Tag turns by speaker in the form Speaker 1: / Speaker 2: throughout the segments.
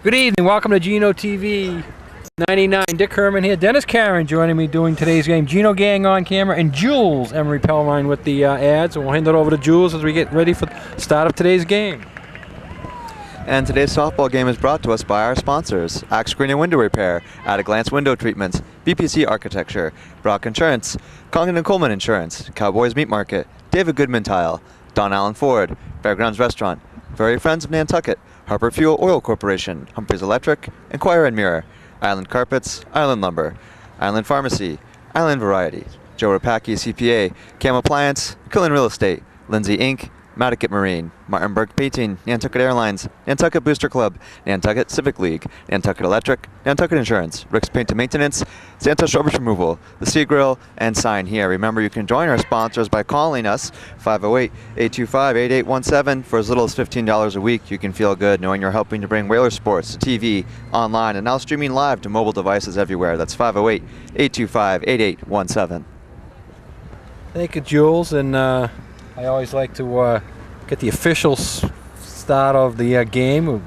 Speaker 1: Good evening. Welcome to Geno TV 99. Dick Herman here. Dennis Karen joining me doing today's game. Geno Gang on camera and Jules Emery Pellline with the ads. And we'll hand it over to Jules as we get ready for the start of today's game.
Speaker 2: And today's softball game is brought to us by our sponsors: Axe Screen and Window Repair, At a Glance Window Treatments, BPC Architecture, Brock Insurance, Congan and Coleman Insurance, Cowboys Meat Market, David Goodman Tile, Don Allen Ford, Fairgrounds Restaurant, Very Friends of Nantucket, Harper Fuel Oil Corporation, Humphreys Electric, Enquire and Mirror, Island Carpets, Island Lumber, Island Pharmacy, Island Variety, Joe Rapacki CPA, Cam Appliance, Quillen Real Estate, Lindsay Inc., Matticat Marine, Martinberg Painting, Nantucket Airlines, Nantucket Booster Club, Nantucket Civic League, Nantucket Electric, Nantucket Insurance, Rick's Paint and Maintenance, Santos Rubbish Removal, The Sea Grill, and Sign Here. Remember, you can join our sponsors by calling us 508-825-8817. For as little as $15 a week, you can feel good knowing you're helping to bring Whaler sports to TV, online, and now streaming live to mobile devices everywhere. That's 508-825-8817.
Speaker 1: Thank you, Jules. And I always like to get the official start of the game.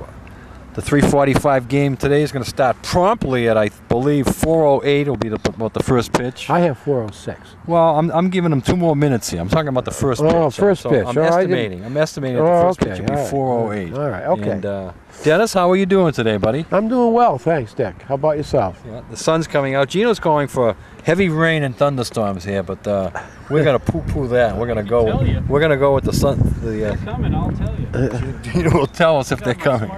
Speaker 1: The 3:45 game today is going to start promptly at, I believe, 4:08 will be about the first pitch.
Speaker 3: I have 4:06.
Speaker 1: Well, I'm giving them 2 more minutes here. I'm talking about the first pitch.
Speaker 3: Oh, first pitch.
Speaker 1: I'm estimating. I'm estimating that the first pitch will be 4:08.
Speaker 3: All right, okay.
Speaker 1: And Dennis, how are you doing today, buddy?
Speaker 3: I'm doing well, thanks, Dick. How about yourself?
Speaker 1: Yeah, the sun's coming out. Geno's calling for heavy rain and thunderstorms here, but we're gonna poo-poo that. We're gonna go. We're gonna go with the sun.
Speaker 4: They're coming. I'll tell you.
Speaker 1: Geno will tell us if they're coming.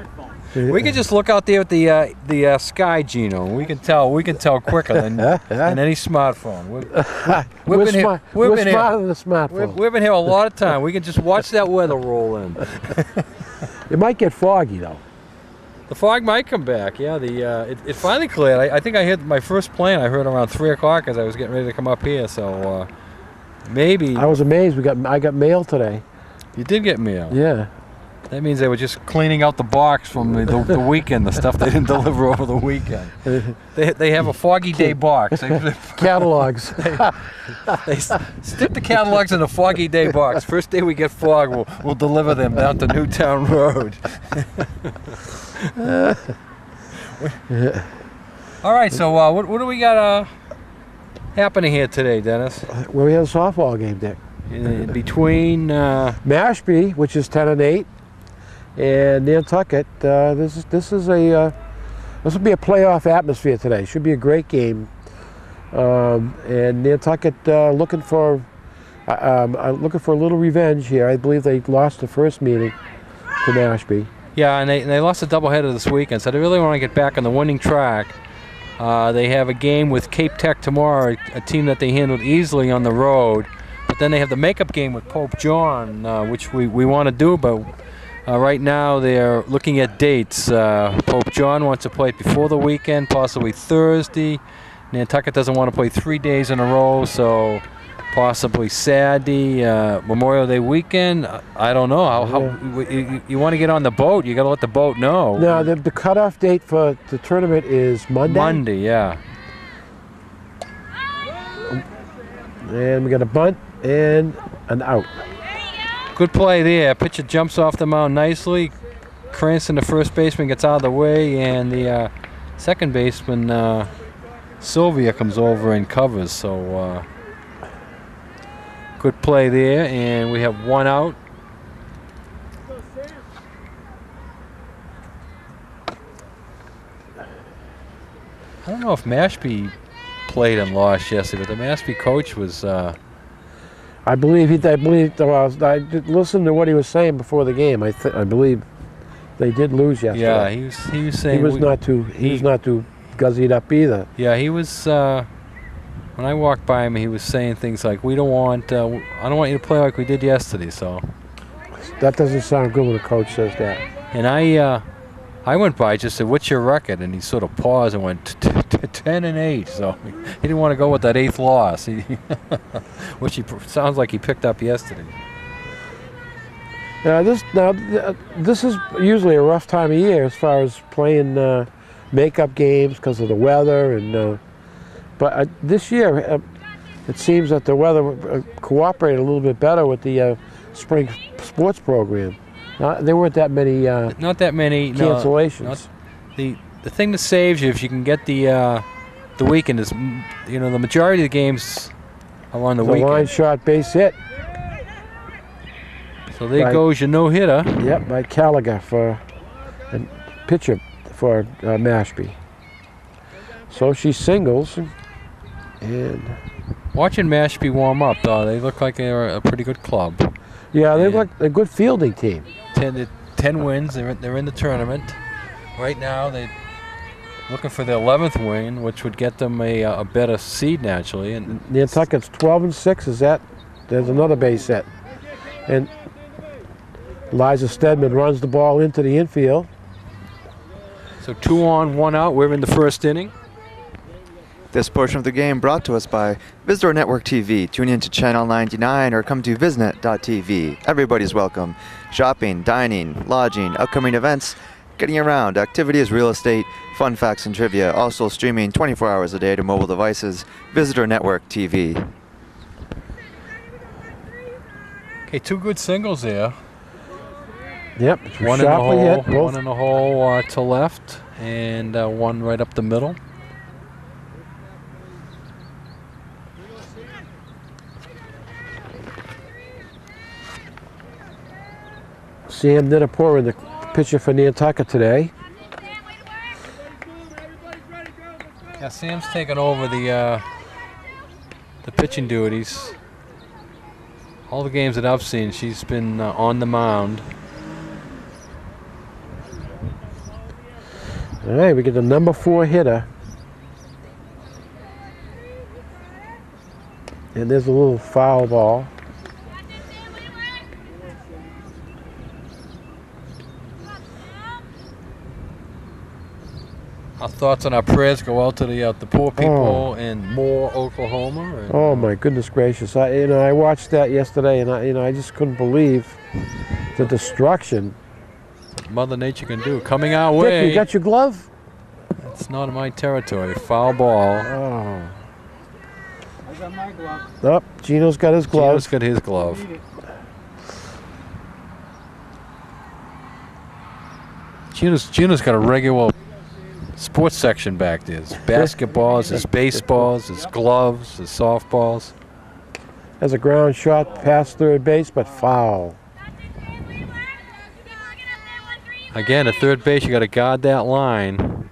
Speaker 1: We can just look out there at the sky, Geno. We can tell quicker than any smartphone.
Speaker 3: We're smarter than the smartphone.
Speaker 1: We've been here a lot of time. We can just watch that weather roll in.
Speaker 3: It might get foggy though.
Speaker 1: The fog might come back. Yeah, it finally cleared. I think I hit my first plane. I heard around 3 o'clock as I was getting ready to come up here. So maybe.
Speaker 3: I was amazed. I got mail today.
Speaker 1: You did get mail.
Speaker 3: Yeah.
Speaker 1: That means they were just cleaning out the box from the weekend, the stuff they didn't deliver over the weekend. They have a foggy day box.
Speaker 3: Catalogs.
Speaker 1: They stick the catalogs in a foggy day box. First day we get fog, we'll deliver them down to Newtown Road. All right, so what do we got happening here today, Dennis?
Speaker 3: Well, we have a softball game, Dick.
Speaker 1: Between
Speaker 3: Mashpee, which is 10-8, and Nantucket. This will be a playoff atmosphere today. Should be a great game. And Nantucket looking for a little revenge here. I believe they lost the first meeting to Mashpee.
Speaker 1: Yeah, and they lost a doubleheader this weekend, so they really want to get back on the winning track. They have a game with Cape Tech tomorrow, a team that they handled easily on the road. But then they have the makeup game with Pope John, which we want to do, but right now they're looking at dates. Pope John wants to play it before the weekend, possibly Thursday. Nantucket doesn't want to play 3 days in a row, so possibly Saturday, Memorial Day weekend. I don't know. How you want to get on the boat? You got to let the boat know.
Speaker 3: No, the cutoff date for the tournament is Monday.
Speaker 1: Monday, yeah.
Speaker 3: And we got a bunt and an out.
Speaker 1: Good play there. Pitcher jumps off the mound nicely. Cranston, the first baseman, gets out of the way, and the second baseman, Sylvia, comes over and covers. So good play there, and we have one out. I don't know if Mashpee played and lost yesterday, but the Mashpee coach was.
Speaker 3: I believe I listened to what he was saying before the game. I believe they did lose yesterday.
Speaker 1: Yeah, he was saying
Speaker 3: he was not too guzzied up either.
Speaker 1: Yeah, he was. When I walked by him, he was saying things like, "I don't want you to play like we did yesterday." So
Speaker 3: that doesn't sound good when a coach says that.
Speaker 1: And I went by, just said, "What's your record?" And he sort of paused and went 10-8. So he didn't want to go with that 8th loss, which sounds like he picked up yesterday.
Speaker 3: This is usually a rough time of year as far as playing makeup games because of the weather, and but this year it seems that the weather cooperated a little bit better with the spring sports program. There weren't that many
Speaker 1: not that many
Speaker 3: cancellations.
Speaker 1: the thing that saves you if you can get the weekend is, you know, the majority of the games are on the
Speaker 3: It's a line
Speaker 1: weekend.
Speaker 3: shot base hit.
Speaker 1: So there
Speaker 3: Right.
Speaker 1: goes your no-hitter.
Speaker 3: Yep, by Gallagher for a pitcher for Mashpee. So she singles, and
Speaker 1: Watching Mashpee warm up, though, they look like they're a pretty good club.
Speaker 3: yeah, they
Speaker 1: And
Speaker 3: look a good fielding team.
Speaker 1: 10 wins. They're in the tournament right now. They're looking for their 11th win, which would get them a better seed naturally. And
Speaker 3: Nantucket's 12-6. There's another base hit, and Liza Stedman runs the ball into the infield.
Speaker 1: so 2 on, 1 out. We're in the first inning.
Speaker 2: This portion of the game brought to us by Visitor Network TV. Tune in to Channel 99 or come to visnet.tv. Everybody's welcome. Shopping, dining, lodging, upcoming events, getting around, activities, real estate, fun facts and trivia. Also streaming 24 hours a day to mobile devices. Visitor Network TV.
Speaker 1: Okay, 2 good singles there.
Speaker 3: Yep,
Speaker 1: One in the
Speaker 3: sharply
Speaker 1: hole,
Speaker 3: hit. Both.
Speaker 1: one in the hole to left, and one right up the middle.
Speaker 3: Sam Nittapur, the pitcher for Nantucket today.
Speaker 1: Yeah, Sam's taken over the pitching duties. All the games that I've seen, she's been on the mound.
Speaker 3: All right, we get the number 4 hitter. And there's a little foul ball.
Speaker 1: Our thoughts and our prayers go out to the poor people in Moore, Oklahoma. And,
Speaker 3: Oh my goodness gracious! I watched that yesterday, and I just couldn't believe the destruction.
Speaker 1: Mother Nature can do. Coming our
Speaker 3: Dick,
Speaker 1: way.
Speaker 3: you got your glove?
Speaker 1: It's not in my territory. Foul ball.
Speaker 3: Oh,
Speaker 4: I got my glove.
Speaker 3: oh, Gino's got his glove.
Speaker 1: Gino's got his glove. Gino's got a regular sports section back there. There's basketballs, there's baseballs, there's gloves, there's softballs.
Speaker 3: Has a ground shot past third base, but foul.
Speaker 1: Again, at third base, you got to guard that line.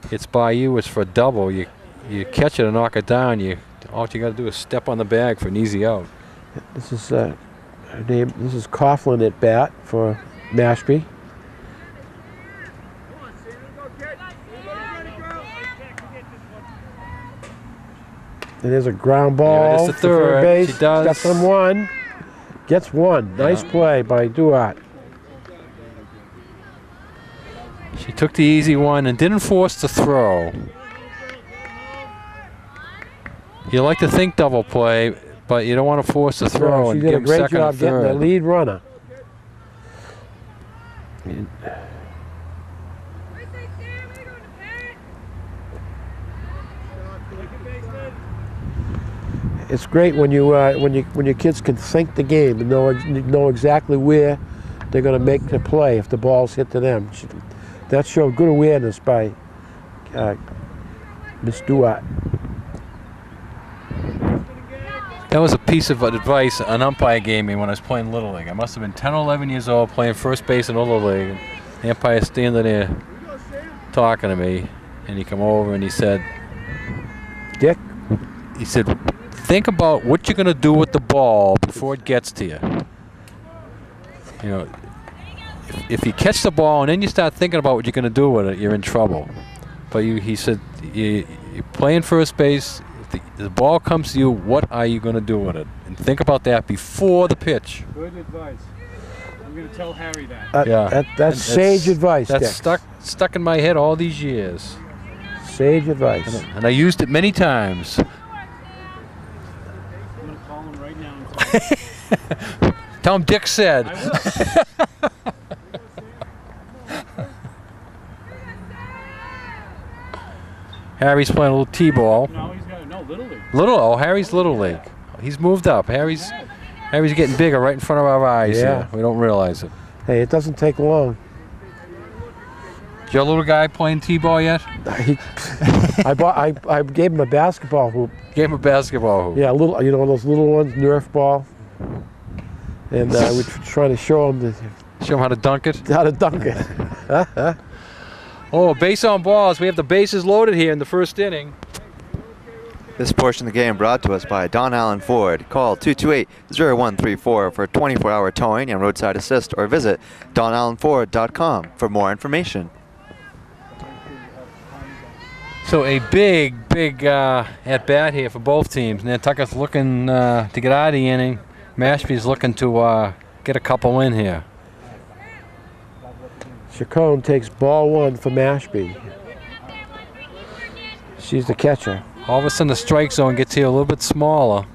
Speaker 1: It's by you. It's for a double. You catch it and knock it down. All you got to do is step on the bag for an easy out.
Speaker 3: This is her name. This is Coughlin at bat for Mashpee. And there's a ground ball
Speaker 1: Yeah, that's the
Speaker 3: to
Speaker 1: third.
Speaker 3: base.
Speaker 1: She does.
Speaker 3: Got some one. Gets one. Nice
Speaker 1: Yeah.
Speaker 3: play by Duart.
Speaker 1: She took the easy one and didn't force the throw. You like to think double play, but you don't want to force the throw
Speaker 3: She
Speaker 1: and
Speaker 3: did a
Speaker 1: give him
Speaker 3: great
Speaker 1: second
Speaker 3: job
Speaker 1: and
Speaker 3: getting the
Speaker 1: third.
Speaker 3: lead runner. It's great when your kids can think the game and know exactly where they're going to make the play if the ball's hit to them. That showed good awareness by Miss Duart.
Speaker 1: That was a piece of advice an umpire gave me when I was playing Little League. I must have been 10 or 11 years old playing first base in Little League. And the umpire standing there talking to me, and he come over and he said,
Speaker 3: Dick?
Speaker 1: He said, think about what you're going to do with the ball before it gets to you. You know, if you catch the ball and then you start thinking about what you're going to do with it, you're in trouble. But he said, you're playing first base. If the ball comes to you, what are you going to do with it? And think about that before the pitch.
Speaker 4: Good advice. I'm going to tell Harry that.
Speaker 1: Yeah.
Speaker 3: That's sage advice,
Speaker 1: That's
Speaker 3: Dick.
Speaker 1: stuck in my head all these years.
Speaker 3: Sage advice.
Speaker 1: And I used it many times.
Speaker 4: I'm going to call him right now and tell him.
Speaker 1: Tell him Dick said.
Speaker 4: I will.
Speaker 1: Harry's playing a little T-ball.
Speaker 4: No, he's got no Little League.
Speaker 1: Harry's Little League. He's moved up. Harry's getting bigger right in front of our eyes.
Speaker 3: Yeah.
Speaker 1: Here. We don't realize it.
Speaker 3: Hey, it doesn't take long.
Speaker 1: Is your little guy playing t-ball yet?
Speaker 3: I gave him a basketball hoop.
Speaker 1: Gave him a basketball hoop.
Speaker 3: Yeah, a little, you know, those little ones, Nerf ball. And we're trying to show him
Speaker 1: Show him how to dunk it.
Speaker 3: how to dunk it.
Speaker 1: Oh, base on balls. We have the bases loaded here in the first inning.
Speaker 2: This portion of the game brought to us by Don Allen Ford. Call 228-0134 for 24-hour towing and roadside assist, or visit donallenford.com for more information.
Speaker 1: So a big at-bat here for both teams. Nantucket's looking to get out of the inning. Mashpee's looking to get a couple in here.
Speaker 3: Chacon takes ball 1 for Mashpee. She's the catcher.
Speaker 1: All of a sudden the strike zone gets here a little bit smaller.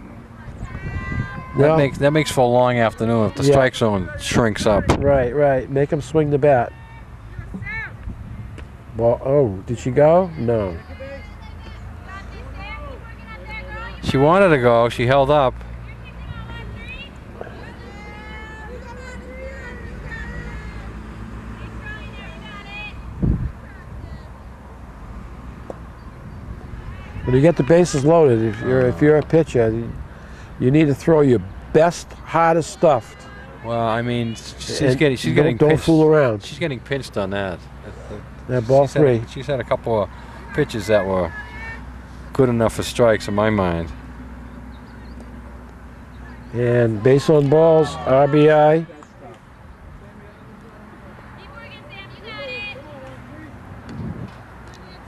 Speaker 3: Well,
Speaker 1: That makes for a long afternoon if the strike zone shrinks up.
Speaker 3: Right. Make him swing the bat. Ball, oh, did she go? No.
Speaker 1: She wanted to go. She held up.
Speaker 3: When you get the bases loaded, if you're a pitcher, you need to throw your best, hardest stuff.
Speaker 1: Well, I mean, she's getting
Speaker 3: don't
Speaker 1: pinched.
Speaker 3: fool around.
Speaker 1: She's getting pinched on that.
Speaker 3: That ball 3.
Speaker 1: She's had a couple of pitches that were good enough for strikes in my mind.
Speaker 3: And base on balls, RBI.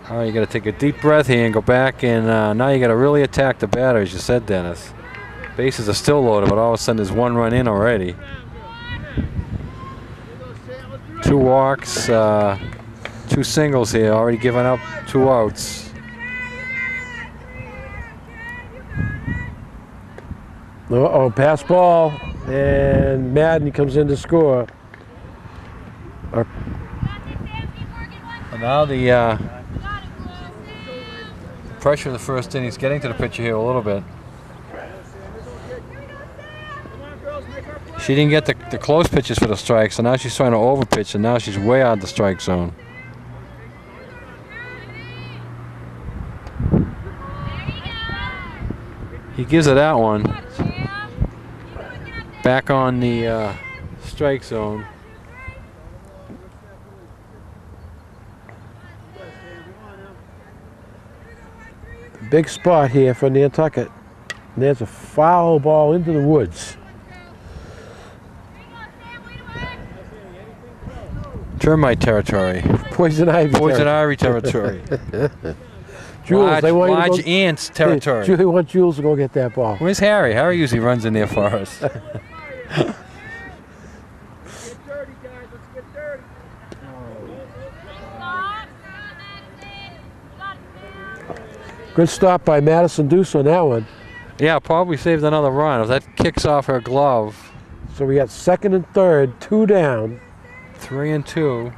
Speaker 1: All right, you got to take a deep breath here and go back, and now you got to really attack the batter, as you said, Dennis. Bases are still loaded, but all of a sudden there's 1 run in already. 2 walks, 2 singles here, already given up 2 outs.
Speaker 3: Uh-oh, pass ball, and Madden comes in to score.
Speaker 1: And now the pressure of the first inning is getting to the pitcher here a little bit. She didn't get the close pitches for the strike, so now she's trying to overpitch, and now she's way out of the strike zone. He gives her that one. Back on the strike zone.
Speaker 3: Big spot here for Nantucket. And there's a foul ball into the woods.
Speaker 1: Termite territory.
Speaker 3: Poison ivy.
Speaker 1: Poison ivy territory.
Speaker 3: Jules,
Speaker 1: large ants territory.
Speaker 3: They want Jules to go get that ball.
Speaker 1: Where's Harry? Harry usually runs in there for us.
Speaker 3: Good stop by Madison Deuce on that one.
Speaker 1: Yeah, probably saved another run. If that kicks off her glove.
Speaker 3: So we got 2nd and 3rd, 2 down.
Speaker 1: 3 and 2.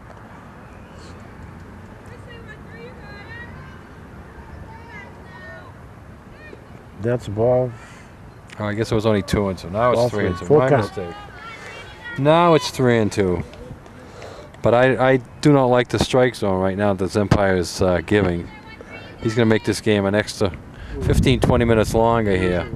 Speaker 3: That's a ball.
Speaker 1: Oh, I guess it was only 2 and 2. Now it's
Speaker 3: Ball
Speaker 1: 3 and 2.
Speaker 3: Full
Speaker 1: My
Speaker 3: count.
Speaker 1: mistake. Now it's 3 and 2. But I do not like the strike zone right now that Empire is giving. He's going to make this game an extra 15, 20 minutes longer here.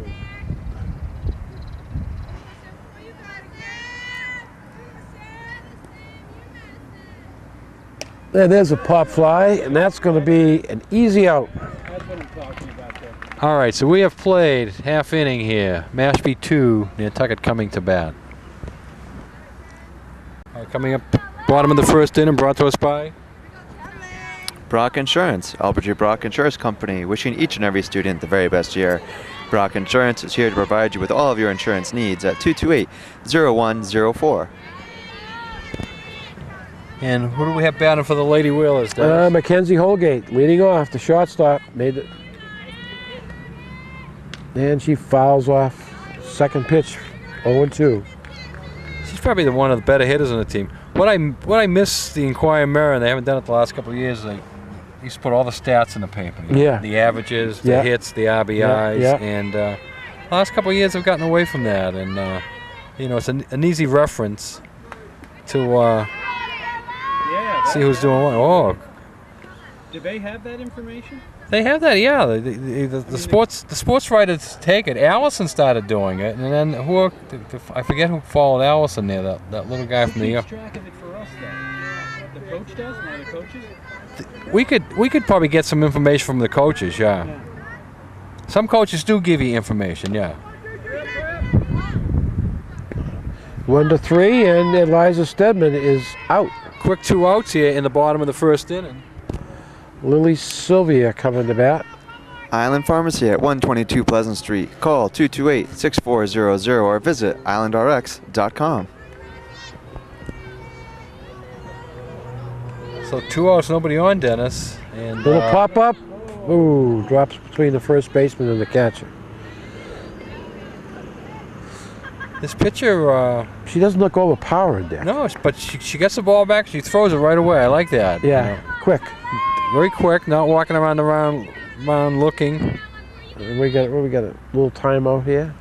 Speaker 3: And there's a pop fly, and that's going to be an easy out.
Speaker 4: That's what I'm talking about there.
Speaker 1: All right, so we have played half inning here. Mashpee 2, Nantucket coming to bat. All right, coming up bottom of the first inning, brought to us by
Speaker 2: Brock Insurance, Albert G. Brock Insurance Company, wishing each and every student the very best year. Brock Insurance is here to provide you with all of your insurance needs at 228-0104.
Speaker 1: And who do we have batting for the Lady Whalers, Dennis?
Speaker 3: Mackenzie Holgate leading off, the shortstop. Made it. And she fouls off. 2nd pitch, 0-2.
Speaker 1: She's probably one of the better hitters on the team. What I miss the Inquirer Mirror, and they haven't done it the last couple of years, they used to put all the stats in the paper. You know,
Speaker 3: Yeah.
Speaker 1: the averages, the
Speaker 3: Yeah.
Speaker 1: hits, the RBIs,
Speaker 3: Yeah.
Speaker 1: and last couple of years I've gotten away from that, and you know, it's an easy reference to See who's doing what. Oh,
Speaker 4: Do they have that information?
Speaker 1: they have that. Yeah, the sports writers take it. Allison started doing it, and then I forget who followed Allison there. That little guy from the.
Speaker 4: Who keeps track of it for us then? The coach does. One of the coaches.
Speaker 1: We could probably get some information from the coaches. Yeah. Some coaches do give you information. Yeah.
Speaker 3: 1-3, and Eliza Stedman is out.
Speaker 1: Quick 2 outs here in the bottom of the first inning.
Speaker 3: Lily Sylvia coming to bat.
Speaker 2: Island Pharmacy at 122 Pleasant Street. Call 228-6400 or visit islandrx.com.
Speaker 1: So 2 outs, nobody on, Dennis. And
Speaker 3: Little pop up. Ooh, drops between the first baseman and the catcher.
Speaker 1: this pitcher.
Speaker 3: She doesn't look overpowering there.
Speaker 1: No, but she gets the ball back. She throws it right away. I like that.
Speaker 3: Yeah, quick.
Speaker 1: Very quick. Not walking around looking.
Speaker 3: We got a little timeout here.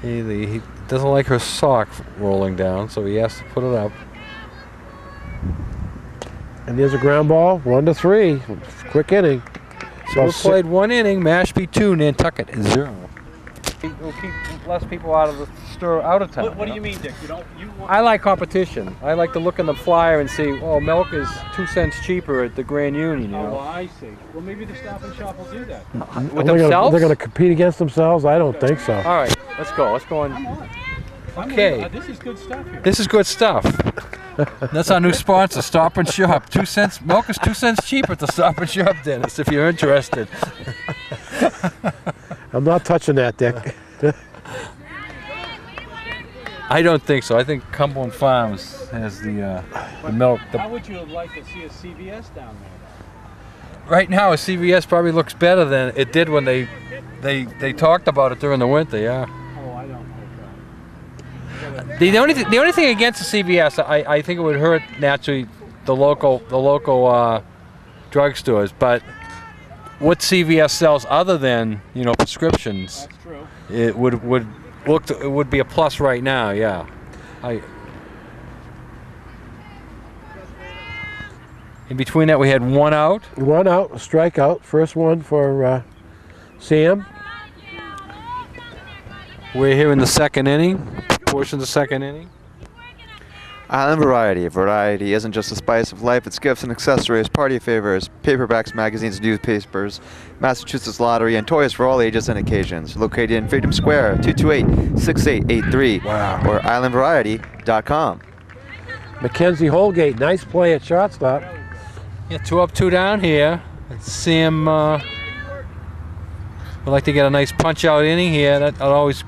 Speaker 1: He doesn't like her sock rolling down, so he has to put it up.
Speaker 3: And there's a ground ball, 1-3. Quick inning.
Speaker 1: So we played 1 inning, Mashpee 2, Nantucket 0. We'll keep less people out of town.
Speaker 4: What do you mean, Dick? You want
Speaker 1: I like competition. I like to look in the flyer and see, oh, milk is 2 cents cheaper at the Grand Union, you know.
Speaker 4: Oh, I see. Well, maybe the Stop and Shop will do that.
Speaker 1: With themselves?
Speaker 3: They're going to compete against themselves? I don't think so.
Speaker 1: All right, let's go. Let's go on.
Speaker 4: Come on.
Speaker 1: Okay.
Speaker 4: This is good stuff here.
Speaker 1: This is good stuff. That's our new sponsor, Stop and Shop. 2 cents. Milk is 2 cents cheaper at the Stop and Shop, Dennis, if you're interested.
Speaker 3: I'm not touching that, Dick.
Speaker 1: I don't think so. I think Cumberland Farms has the milk.
Speaker 4: How would you like to see a CVS down there?
Speaker 1: Right now, a CVS probably looks better than it did when they talked about it during the winter. Yeah.
Speaker 4: Oh, I don't know.
Speaker 1: The only thing against the CVS, I think it would hurt naturally the local drugstores. But what CVS sells other than prescriptions,
Speaker 4: That's true.
Speaker 1: it would be a plus right now. Yeah. In between that, we had 1 out.
Speaker 3: 1 out, a strikeout. First one for Sam.
Speaker 1: We're here in the second inning, portion of the second inning.
Speaker 2: Island Variety. Variety isn't just a spice of life, it's gifts and accessories, party favors, paperbacks, magazines, newspapers, Massachusetts Lottery, and toys for all ages and occasions. Located in Freedom Square, 228-6883.
Speaker 3: Wow.
Speaker 2: Or islandvariety.com.
Speaker 3: Mackenzie Holgate, nice play at shortstop.
Speaker 1: Yeah, 2 up, 2 down here. Sam would like to get a nice punch-out inning here. That always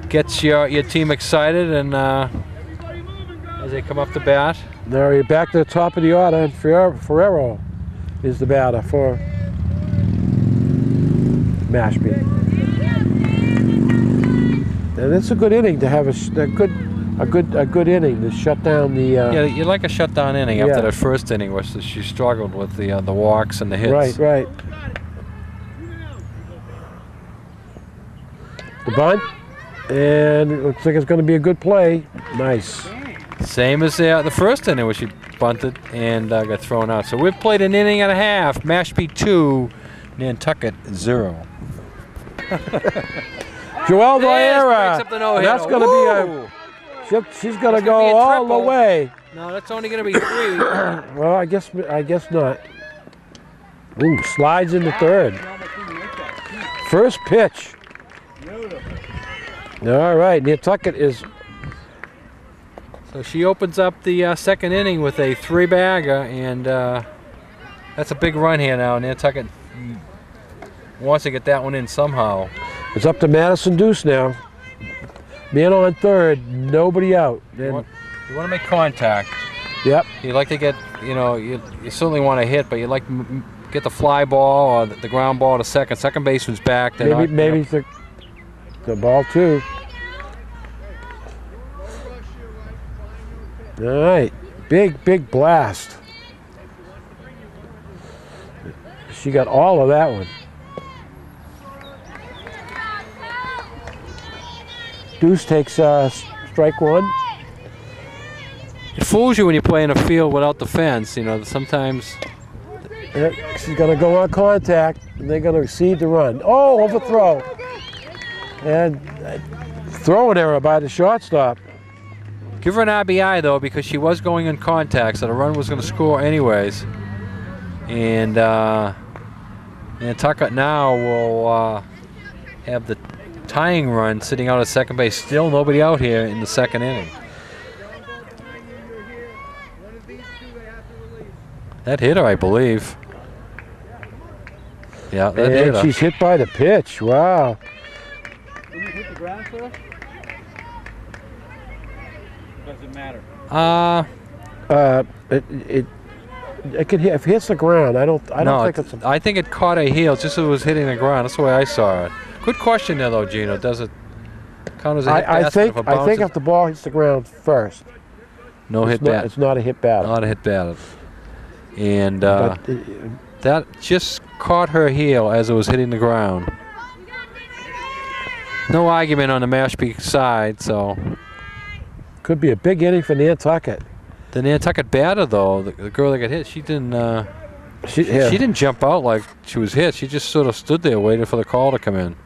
Speaker 1: gets your team excited, and as they come up to bat.
Speaker 3: Now you're back to the top of the order, and Ferrero is the batter for Mashpee. And it's a good inning to have a good inning to shut down the.
Speaker 1: Yeah, you like a shutdown inning after
Speaker 3: Yeah.
Speaker 1: that first inning, where she struggled with the walks and the hits.
Speaker 3: Right. The bunt, and it looks like it's going to be a good play. Nice.
Speaker 1: Same as the first inning, where she bunted and got thrown out. So we've played an inning and a half. Mashpee 2, Nantucket 0.
Speaker 3: Joelle
Speaker 1: Yes,
Speaker 3: Vieira.
Speaker 1: breaks up the no-hitter.
Speaker 3: That's going to be she's going to
Speaker 1: That's gonna
Speaker 3: go
Speaker 1: be a
Speaker 3: all the
Speaker 1: triple.
Speaker 3: way.
Speaker 1: No, that's only going to be 3.
Speaker 3: Well, I guess not. Ooh, slides into third. First pitch. All right, Nantucket is.
Speaker 1: So she opens up the second inning with a 3-bagger, and that's a big run here now. Nantucket wants to get that one in somehow.
Speaker 3: It's up to Madison Deuce now. Man on third, nobody out.
Speaker 1: You want to make contact.
Speaker 3: Yep.
Speaker 1: You like to get, you certainly want to hit, but you like to get the fly ball or the ground ball to second. Second baseman's back.
Speaker 3: Maybe the ball too. All right, big blast. She got all of that one. Deuce takes strike 1.
Speaker 1: It fools you when you play in a field without the fence. You know, sometimes.
Speaker 3: She's going to go on contact, and they're going to receive the run. Oh, overthrow. And throwing error by the shortstop.
Speaker 1: Give her an RBI, though, because she was going in contact, so the run was going to score anyways. And Nantucket now will have the tying run sitting out at second base. Still nobody out here in the second inning. That hit her, I believe. Yeah, that hit her.
Speaker 3: She's hit by the pitch. Wow.
Speaker 4: Didn't it hit the ground first? Does it matter?
Speaker 3: It could hit, if it hits the ground. I don't think it's.
Speaker 1: I think it caught a heel just as it was hitting the ground. That's the way I saw it. Good question there, though, Gino. Does it count as a hit basket
Speaker 3: I think if the ball hits the ground first, it's not a hit batter.
Speaker 1: Not a hit batter. And that just caught her heel as it was hitting the ground. No argument on the Mashpee side, so.
Speaker 3: Could be a big inning for Nantucket.
Speaker 1: The Nantucket batter, though, the girl that got hit, she didn't. She didn't jump out like she was hit. She just sort of stood there waiting for the call to come in.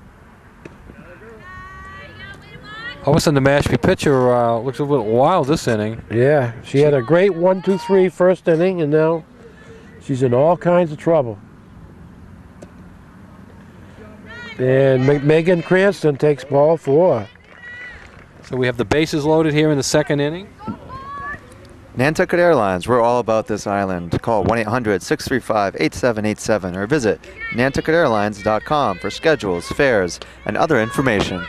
Speaker 1: All of a sudden, the Mashpee pitcher looks a little wild this inning.
Speaker 3: Yeah, she had a great 1-2-3 first inning, and now she's in all kinds of trouble. And Megan Cranston takes ball 4.
Speaker 1: So we have the bases loaded here in the second inning.
Speaker 2: Nantucket Airlines, we're all about this island. Call 1-800-635-8787 or visit nantucketairlines.com for schedules, fares, and other information.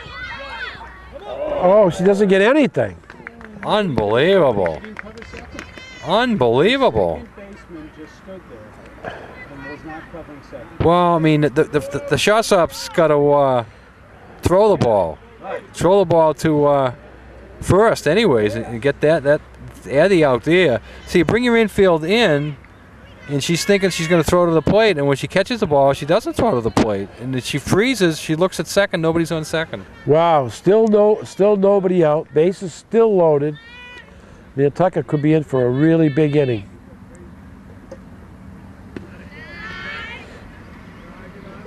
Speaker 3: Oh, she doesn't get anything.
Speaker 1: Unbelievable. Unbelievable.
Speaker 4: Baseman just stood there and was not covering second.
Speaker 1: Well, I mean, the shortstop's got to throw the ball.
Speaker 4: Right.
Speaker 1: Throw the ball to first anyways and get that Eddie out there. So you bring your infield in, and she's thinking she's going to throw to the plate, and when she catches the ball, she doesn't throw to the plate. And if she freezes, she looks at second, nobody's on second.
Speaker 3: Wow, still nobody out. Bases still loaded. Nantucket could be in for a really big inning.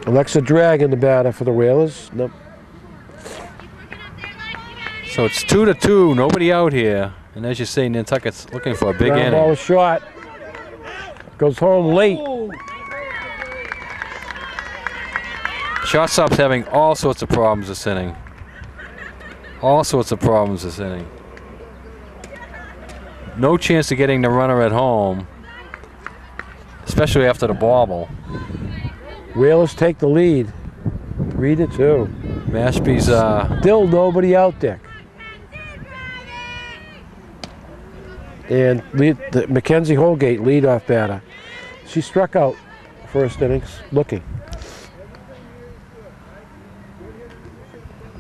Speaker 3: Alexa Dragon, the batter for the Whalers. Nope.
Speaker 1: So it's 2-2, nobody out here. And as you say, Nantucket's looking for a big inning.
Speaker 3: Ball is short. Goes home late.
Speaker 1: Shortstop's having all sorts of problems this inning. All sorts of problems this inning. No chance of getting the runner at home, especially after the bobble.
Speaker 3: Whalers take the lead, 3-2.
Speaker 1: Mashpee's
Speaker 3: still nobody out there. And Mackenzie Holgate, leadoff batter. She struck out first innings looking.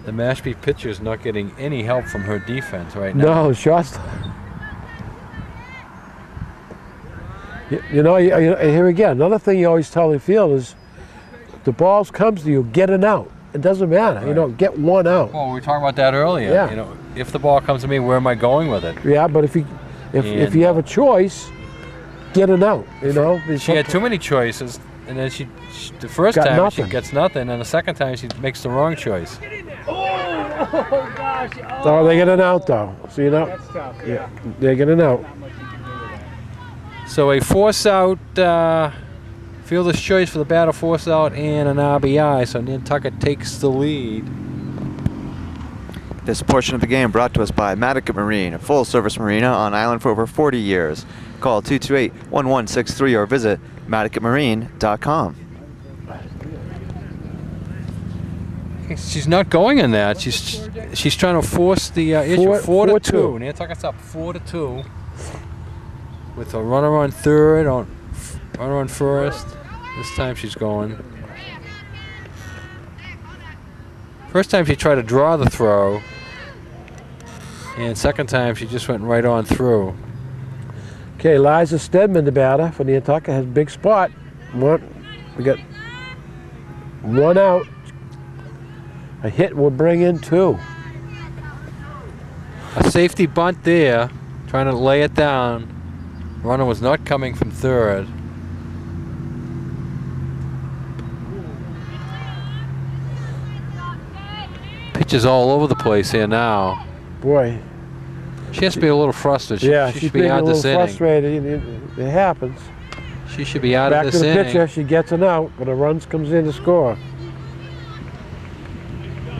Speaker 1: The Mashpee pitcher's not getting any help from her defense right now.
Speaker 3: No, shots. You know, here again, another thing you always tell the field is the ball comes to you, get an out. It doesn't matter, right. You know, get one out.
Speaker 1: Well, we were talking about that earlier.
Speaker 3: Yeah.
Speaker 1: You know, if the ball comes to me, where am I going with it?
Speaker 3: Yeah, but if you have a choice, get an out. You know.
Speaker 1: She had too many choices, and then the first time she gets nothing, and the second time she makes the wrong choice.
Speaker 4: Oh gosh!
Speaker 3: Oh, they get an out though. So you know.
Speaker 4: That's tough.
Speaker 3: Yeah, they get an out.
Speaker 4: Not much you can do with that.
Speaker 1: So a force-out fielder's choice for the batter, force-out, and an RBI. So Nantucket takes the lead.
Speaker 2: This portion of the game brought to us by Matticat Marine, a full-service marina on island for over 40 years. Call 228-1163 or visit matticatmarine.com.
Speaker 1: She's not going in that. She's trying to force the issue. 4-2. Nantucket's up 4-2 with a runner on third, runner on first. This time she's going. First time she tried to draw the throw, and second time she just went right on through.
Speaker 3: Okay, Liza Stedman, the batter for Nantucket, has a big spot. We got one out. A hit will bring in 2.
Speaker 1: A safety bunt there, trying to lay it down. Runner was not coming from third. Pitch is all over the place here now.
Speaker 3: Boy.
Speaker 1: She has to be a little frustrated.
Speaker 3: Yeah,
Speaker 1: she
Speaker 3: she's
Speaker 1: should be
Speaker 3: being a
Speaker 1: out
Speaker 3: little
Speaker 1: this inning.
Speaker 3: frustrated. It happens.
Speaker 1: She should be out
Speaker 3: Back
Speaker 1: of
Speaker 3: to
Speaker 1: this
Speaker 3: the
Speaker 1: inning.
Speaker 3: pitcher. She gets an out, but a run comes in to score.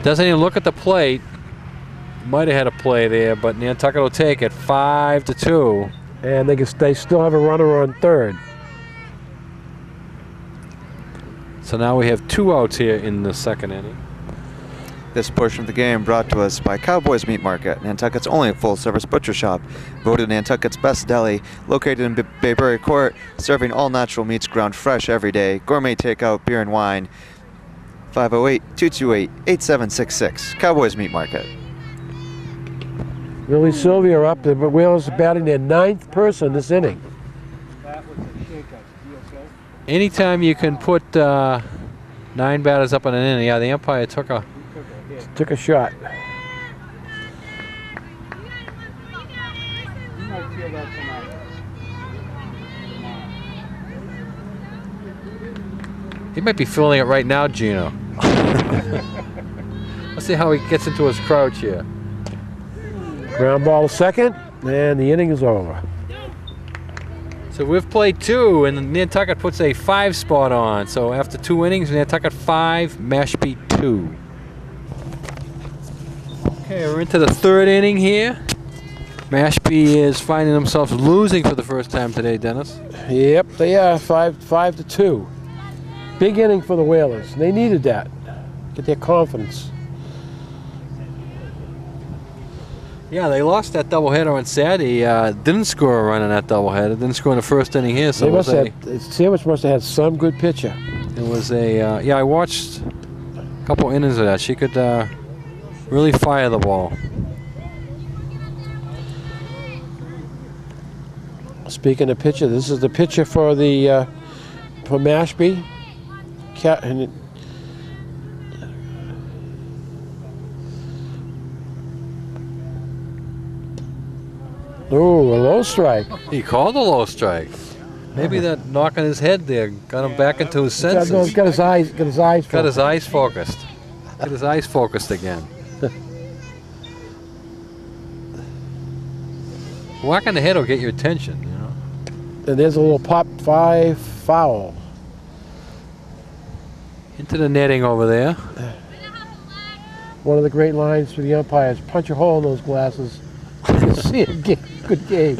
Speaker 1: Doesn't even look at the plate. Might have had a play there, but Nantucket will take it 5-2.
Speaker 3: And they still have a runner on third.
Speaker 1: So now we have 2 outs here in the second inning.
Speaker 2: This portion of the game brought to us by Cowboys Meat Market, Nantucket's only full-service butcher shop. Voted Nantucket's best deli, located in Bayberry Court, serving all natural meats ground fresh every day, gourmet takeout, beer and wine. 508-228-8766, Cowboys Meat Market.
Speaker 3: Billy Sylvia are up. The Whalers are batting their 9th person this inning.
Speaker 4: That was a shake-up. You okay?
Speaker 1: Anytime you can put 9 batters up in an inning, yeah, the umpire took a...
Speaker 3: Took a shot.
Speaker 4: You might feel that tonight.
Speaker 1: He might be feeling it right now, Gino. Let's see how he gets into his crouch here.
Speaker 3: Ground ball to second, and the inning is over.
Speaker 1: So we've played 2, and Nantucket puts a 5 spot on. So after 2 innings, Nantucket 5, Mashpee 2. Okay, we're into the 3rd inning here. Mashpee is finding themselves losing for the first time today, Dennis.
Speaker 3: Yep, they are 5-2. Big inning for the Whalers. They needed that. Get their confidence.
Speaker 1: Yeah, they lost that doubleheader on Saturday. Didn't score a run in that doubleheader. Didn't score in the first inning here. So
Speaker 3: Sandwich must have had some good pitcher.
Speaker 1: It was a yeah. I watched a couple innings of that. She could really fire the ball.
Speaker 3: Speaking of pitcher, this is the pitcher for the for Mashpee. Oh, a low strike.
Speaker 1: He called a low strike. Maybe that knock on his head there got him back into his senses.
Speaker 3: No, he's got his eyes. Got his eyes.
Speaker 1: Got his eyes focused. Get his eyes focused again. Whack on the head will get your attention, you know.
Speaker 3: And there's a little pop 5 foul.
Speaker 1: Into the netting over there.
Speaker 3: One of the great lines for the umpires: punch a hole in those glasses. You can see a good game.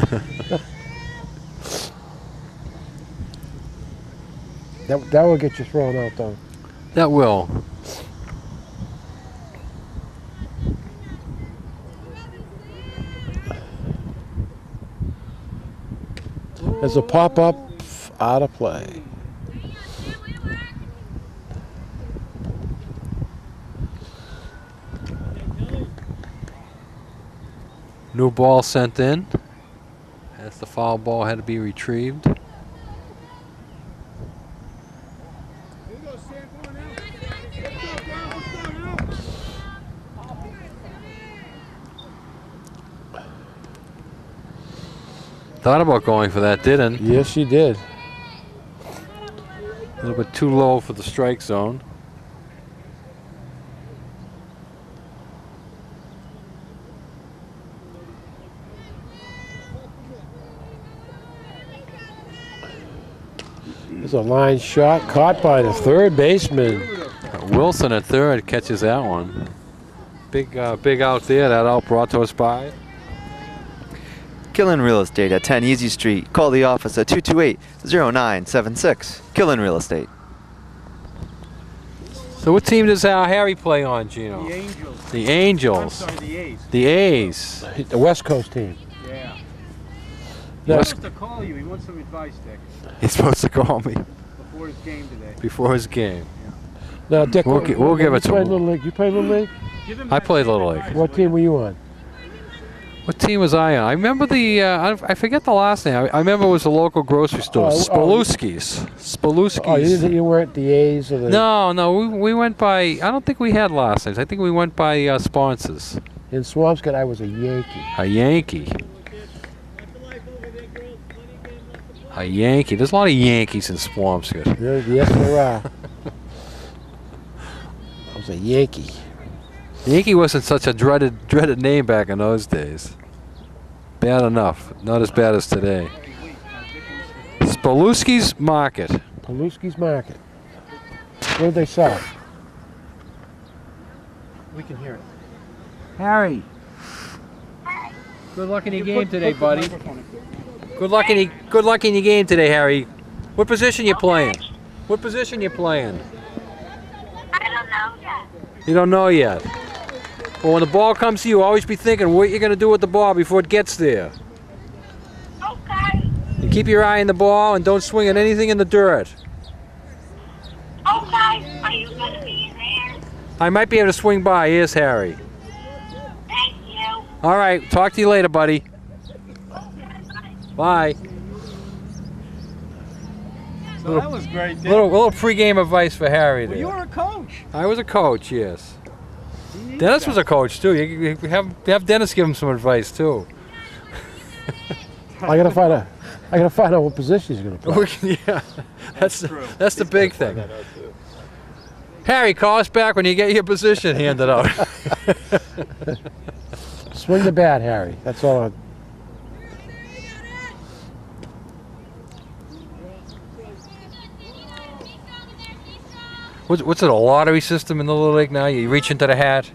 Speaker 3: That will get you thrown out, though.
Speaker 1: That will.
Speaker 3: There's a pop-up out of play.
Speaker 1: New ball sent in. As the foul ball had to be retrieved. Thought about going for that, didn't?
Speaker 3: Yes, she did.
Speaker 1: A little bit too low for the strike zone.
Speaker 3: There's a line shot caught by the third baseman.
Speaker 1: Wilson at third catches that one. Big out there. That out brought to us by
Speaker 2: Killen Real Estate at 10 Easy Street. Call the office at 228-0976. Killen Real Estate.
Speaker 1: So what team does Harry play on, Gino?
Speaker 4: The Angels.
Speaker 1: The Angels.
Speaker 4: I'm sorry, the A's.
Speaker 1: The A's.
Speaker 3: The West Coast team.
Speaker 4: Yeah. He
Speaker 3: Yes.
Speaker 4: wants to call you. He wants some advice, Dick,
Speaker 1: He's supposed to call me
Speaker 4: before his game today.
Speaker 1: before his game.
Speaker 3: Now, Dick,
Speaker 1: We'll give it to
Speaker 3: you played
Speaker 1: him.
Speaker 3: Little League. You played Little League?
Speaker 4: Give him
Speaker 1: I
Speaker 4: that
Speaker 1: played
Speaker 4: same
Speaker 1: Little League.
Speaker 4: advice.
Speaker 3: What team were you on?
Speaker 1: What team was I on? I remember the, I forget the last name. I remember it was a local grocery store.
Speaker 3: Oh,
Speaker 1: Spalewski's. Spalewski's.
Speaker 3: Oh, you weren't the A's or the...
Speaker 1: No, we went by, I don't think we had last names. I think we went by sponsors.
Speaker 3: In Swampscott, I was a Yankee.
Speaker 1: A Yankee. A Yankee. There's a lot of Yankees in Swampscott.
Speaker 3: Yes, there are. I was a Yankee.
Speaker 1: Yankee wasn't such a dreaded name back in those days. Bad enough. Not as bad as today. Spalewski's Market.
Speaker 3: Paluski's Market. What do they sell?
Speaker 4: We can hear it.
Speaker 1: Harry. Good luck in your game today, buddy. Good luck in your game today, Harry. What position you playing? What position you playing?
Speaker 5: I don't know yet.
Speaker 1: You don't know yet. Well, when the ball comes to you, always be thinking what you're going to do with the ball before it gets there.
Speaker 5: Okay.
Speaker 1: And keep your eye on the ball and don't swing at anything in the dirt.
Speaker 5: Okay. Are you going to be there?
Speaker 1: I might be able to swing by. Here's Harry.
Speaker 5: Thank you.
Speaker 1: All right. Talk to you later, buddy. Bye.
Speaker 4: So that was great.
Speaker 1: Little pregame advice for Harry
Speaker 4: Well,
Speaker 1: there.
Speaker 4: you were a coach.
Speaker 1: I was a coach, yes.
Speaker 4: You need
Speaker 1: Dennis
Speaker 4: that.
Speaker 1: was a coach too. You have Dennis give him some advice too.
Speaker 3: I gotta find out what position he's gonna play.
Speaker 1: Yeah, that's
Speaker 4: true.
Speaker 1: that's the big thing. Harry, call us back when you get your position handed out.
Speaker 3: Swing the bat, Harry. That's all.
Speaker 1: What's it, a lottery system in the Little League now? You reach into the hat.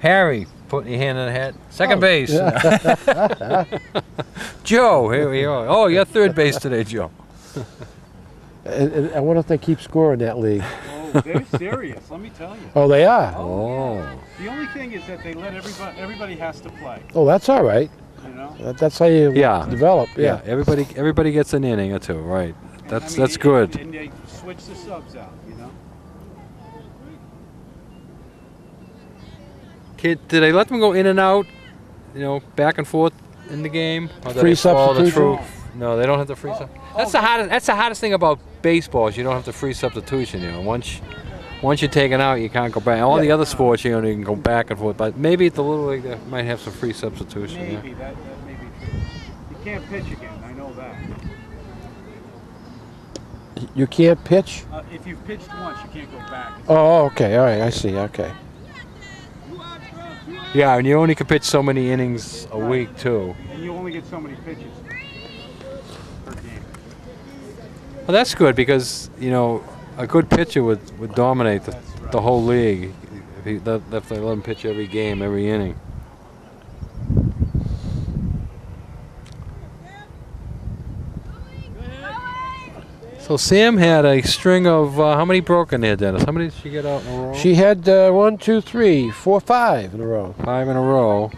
Speaker 1: Harry, putting your hand in the hat. Second base.
Speaker 3: Yeah.
Speaker 1: Joe, here we are. Oh, you're third base today, Joe.
Speaker 3: And I wonder if they keep score in that league.
Speaker 4: Oh, they're serious. Let me tell you.
Speaker 3: Oh, they are.
Speaker 1: Oh.
Speaker 4: The only thing is that they let everybody has to play.
Speaker 3: Oh, that's all right.
Speaker 4: You know.
Speaker 3: That's how you
Speaker 1: Yeah.
Speaker 3: develop.
Speaker 1: Yeah,
Speaker 3: Yeah.
Speaker 1: everybody gets an inning or two, right?
Speaker 4: And,
Speaker 1: That's
Speaker 4: I mean,
Speaker 1: good.
Speaker 4: And they switch the subs out. You know.
Speaker 1: Did they let them go in and out, you know, back and forth in the game? Or did
Speaker 3: Free
Speaker 1: they follow the
Speaker 3: substitution?
Speaker 1: truth? No, they don't have the free substitution. That's the hardest thing about baseball is you don't have the free substitution. You know, once you're taken out, you can't go back. All the other sports, you know, you can go back and forth. But maybe at the Little League, they might have some free substitution.
Speaker 4: Maybe that may be true. You can't pitch again. I know that.
Speaker 3: You can't pitch.
Speaker 4: If you've pitched once, you can't go back.
Speaker 3: Oh, okay. All right. I see. Okay.
Speaker 1: Yeah, and you only can pitch so many innings a week too.
Speaker 4: And you only get so many pitches per game.
Speaker 1: Well, that's good because you know a good pitcher would dominate the whole league if they let him pitch every game, every inning. So Sam had a string of how many broken there, Dennis? How many did she get out in a row?
Speaker 3: She had 1, 2, 3, 4, 5 in a row.
Speaker 1: 5 in a row.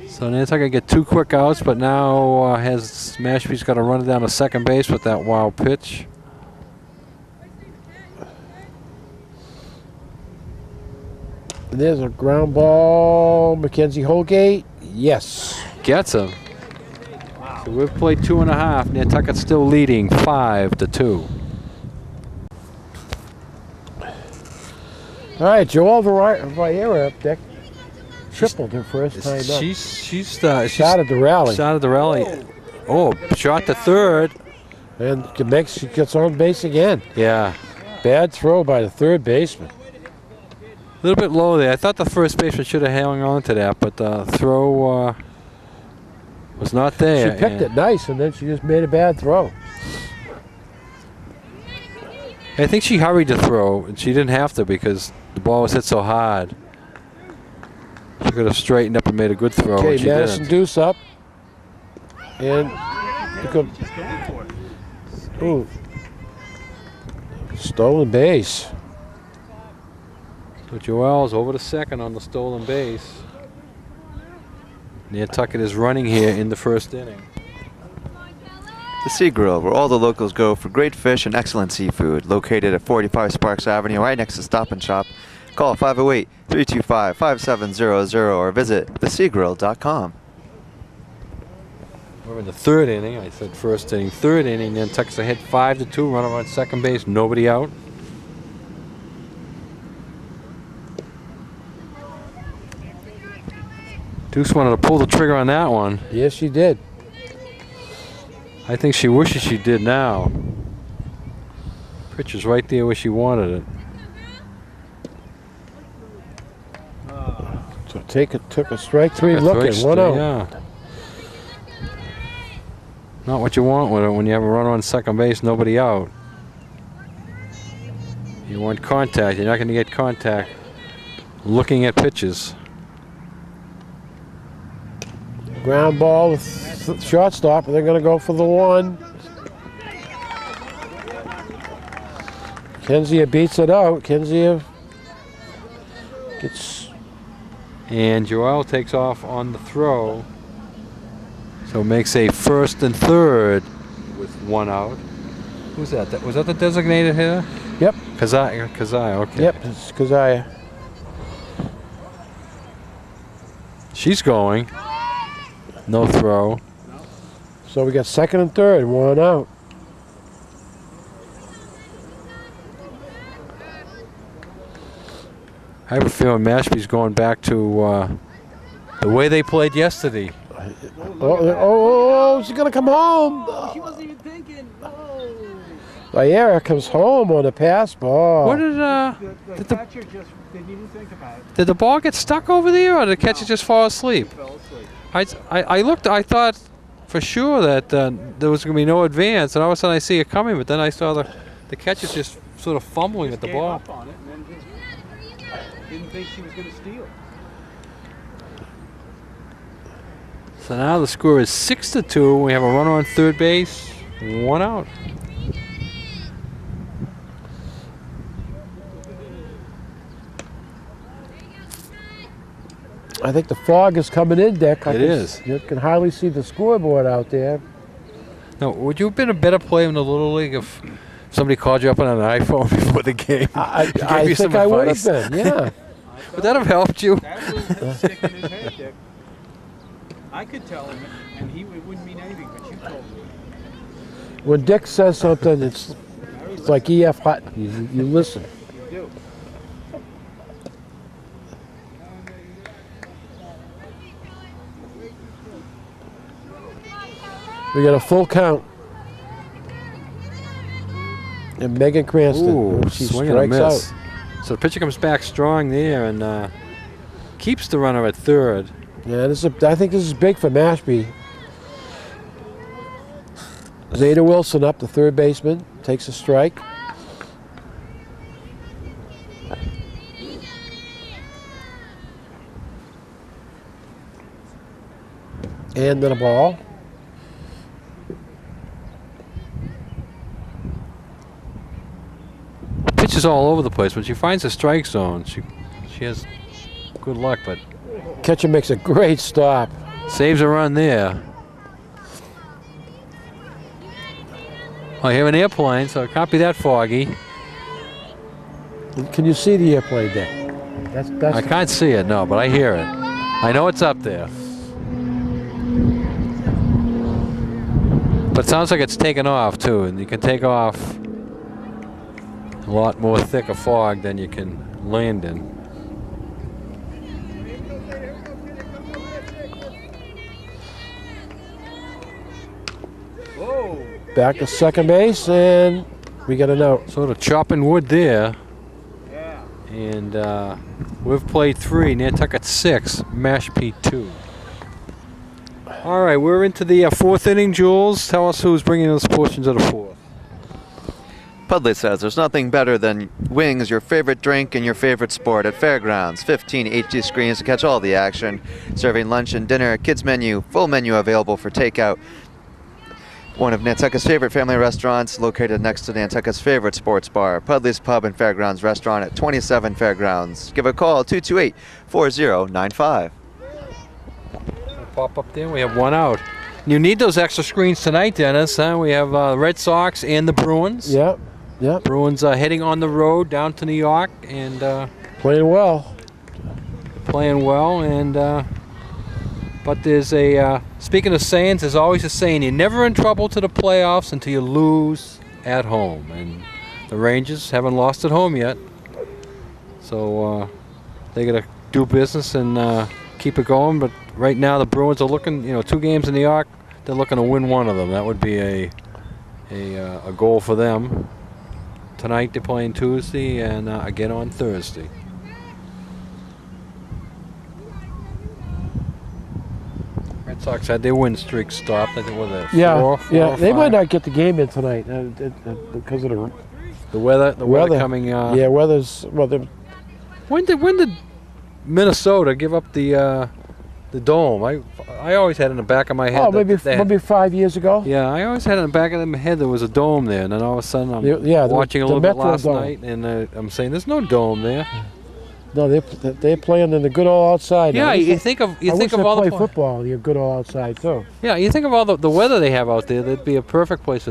Speaker 1: So Nantucket get 2 quick outs, but now has Mashpee's got to run it down to second base with that wild pitch.
Speaker 3: And there's a ground ball. Mackenzie Holgate. Yes.
Speaker 1: Gets him. So we've played 2.5. Nantucket's still leading 5-2.
Speaker 3: All right, Joelle Vieira up there. Tripled her first time up.
Speaker 1: She
Speaker 3: Started the rally.
Speaker 1: Started the rally. Oh, shot to third.
Speaker 3: And she gets on base again.
Speaker 1: Yeah.
Speaker 3: Bad throw by the third baseman.
Speaker 1: A little bit low there. I thought the first baseman should have hung on to that, but the throw was not there.
Speaker 3: She picked it nice, and then she just made a bad throw.
Speaker 1: I think she hurried to throw, and she didn't have to because the ball was hit so hard. She could have straightened up and made a good throw,
Speaker 3: Okay,
Speaker 1: and she
Speaker 3: Madison
Speaker 1: didn't.
Speaker 3: Deuce up. And
Speaker 4: Just going for it.
Speaker 3: ooh, stolen base.
Speaker 1: So Joel's over to second on the stolen base. Nantucket is running here in the first inning.
Speaker 2: The Sea Grill, where all the locals go for great fish and excellent seafood. Located at 45 Sparks Avenue, right next to Stop and Shop. Call 508-325-5700 or visit theseagrill.com.
Speaker 1: We're in the third inning. I said first inning. Third inning, Nantucket's ahead 5-2. Runner on second base, nobody out. Deuce wanted to pull the trigger on that one.
Speaker 3: Yes, she did.
Speaker 1: I think she wishes she did now. Pitch is right there where she wanted it.
Speaker 3: So took a strike three
Speaker 1: A
Speaker 3: looking,
Speaker 1: three,
Speaker 3: one out.
Speaker 1: Yeah. Not what you want with it when you have a runner on second base, nobody out. You want contact. You're not going to get contact looking at pitches.
Speaker 3: Ground ball with shortstop, and they're going to go for the one. Kenzia beats it out. Kenzia gets...
Speaker 1: And Joel takes off on the throw. So makes a first and third with one out. Who's that? Was that the designated hitter?
Speaker 3: Yep.
Speaker 1: Kazai, okay.
Speaker 3: Yep, it's Kazaya.
Speaker 1: She's going. No throw.
Speaker 3: So we got second and third, one out.
Speaker 1: I have a feeling Mashpee's going back to the way they played yesterday.
Speaker 3: Oh, she's going to come home.
Speaker 4: She wasn't even thinking. No.
Speaker 3: Viera comes home on a pass ball.
Speaker 1: What did
Speaker 4: The catcher just didn't even think about it.
Speaker 1: did the ball get stuck over there, or did the catcher just fall asleep?
Speaker 4: Fell asleep.
Speaker 1: I looked. I thought for sure that there was going to be no advance, and all of a sudden I see it coming, but then I saw the catcher's just sort of fumbling at the
Speaker 4: Gave
Speaker 1: ball.
Speaker 4: up on it and then just didn't think she was going to steal.
Speaker 1: So now the score is 6-2. We have a runner on third base, one out.
Speaker 3: I think the fog is coming in, Dick.
Speaker 1: It is.
Speaker 3: You can hardly see the scoreboard out there.
Speaker 1: Now, would you have been a better player in the Little League if somebody called you up on an iPhone before the game?
Speaker 3: I
Speaker 1: Gave you some
Speaker 3: think I would have
Speaker 1: advice?
Speaker 3: been, yeah.
Speaker 1: Would that have helped you?
Speaker 4: That was sticking in his head, Dick. I could tell him, and it wouldn't mean anything, but you told me.
Speaker 3: When Dick says something, it's like E.F. Hutton. You listen.
Speaker 4: You do.
Speaker 3: We got a full count. And Megan Cranston,
Speaker 1: Ooh,
Speaker 3: she
Speaker 1: swing and a
Speaker 3: strikes
Speaker 1: miss.
Speaker 3: out.
Speaker 1: So the pitcher comes back strong there and keeps the runner at third.
Speaker 3: Yeah, I think this is big for Mashpee. Zeta Wilson up, the third baseman, takes a strike. And then a ball.
Speaker 1: Pitches all over the place. When she finds a strike zone, she has good luck, but
Speaker 3: Catcher makes a great stop.
Speaker 1: saves a run there. I hear an airplane, so it can't be that foggy.
Speaker 3: Can you see the airplane there?
Speaker 1: I can't see it, no, but I hear it. I know it's up there. But it sounds like it's taken off, too, and you can take off a lot more thicker fog than you can land in.
Speaker 4: Whoa.
Speaker 3: Back to second base, and we got a note.
Speaker 1: Sort of chopping wood there.
Speaker 4: Yeah.
Speaker 1: And we've played 3, Nantucket 6, Mashpee 2. All right, we're into the 4th inning, Jules. Tell us who's bringing us portions of the 4th.
Speaker 2: Pudley says there's nothing better than wings, your favorite drink, and your favorite sport at Fairgrounds. 15 HD screens to catch all the action. Serving lunch and dinner, kids menu, full menu available for takeout. One of Nantucket's favorite family restaurants, located next to Nantucket's favorite sports bar, Pudley's Pub and Fairgrounds Restaurant at 27 Fairgrounds. Give a call, 228-4095.
Speaker 1: Pop up there. We have one out. You need those extra screens tonight, Dennis. Huh? We have the Red Sox and the Bruins.
Speaker 3: Yep, yep.
Speaker 1: Bruins heading on the road down to New York and
Speaker 3: Playing well.
Speaker 1: playing well. And but there's a speaking of sayings, there's always a saying: you're never in trouble to the playoffs until you lose at home. And the Rangers haven't lost at home yet, so they got to do business and keep it going. But right now the Bruins are looking, 2 games in the arc. They're looking to win one of them. That would be a goal for them. Tonight they're playing Tuesday and again on Thursday. Red Sox had their win streak stopped. I think with a four or
Speaker 3: they might
Speaker 1: five.
Speaker 3: not get the game in tonight because of
Speaker 1: The weather coming.
Speaker 3: yeah, weather's
Speaker 1: When did Minnesota give up the dome? I always had in the back of my head.
Speaker 3: maybe 5 years ago.
Speaker 1: Yeah, I always had in the back of my head there was a dome there, and then all of a sudden I'm
Speaker 3: Yeah,
Speaker 1: watching a
Speaker 3: the
Speaker 1: little bit
Speaker 3: Metro
Speaker 1: last
Speaker 3: Dome.
Speaker 1: night, and I'm saying there's no dome there.
Speaker 3: No, they're playing in the good old outside.
Speaker 1: Yeah,
Speaker 3: I wish
Speaker 1: you think of all
Speaker 3: play
Speaker 1: the
Speaker 3: football in the good old outside too.
Speaker 1: Yeah, you think of all the weather they have out there. That'd be a perfect place.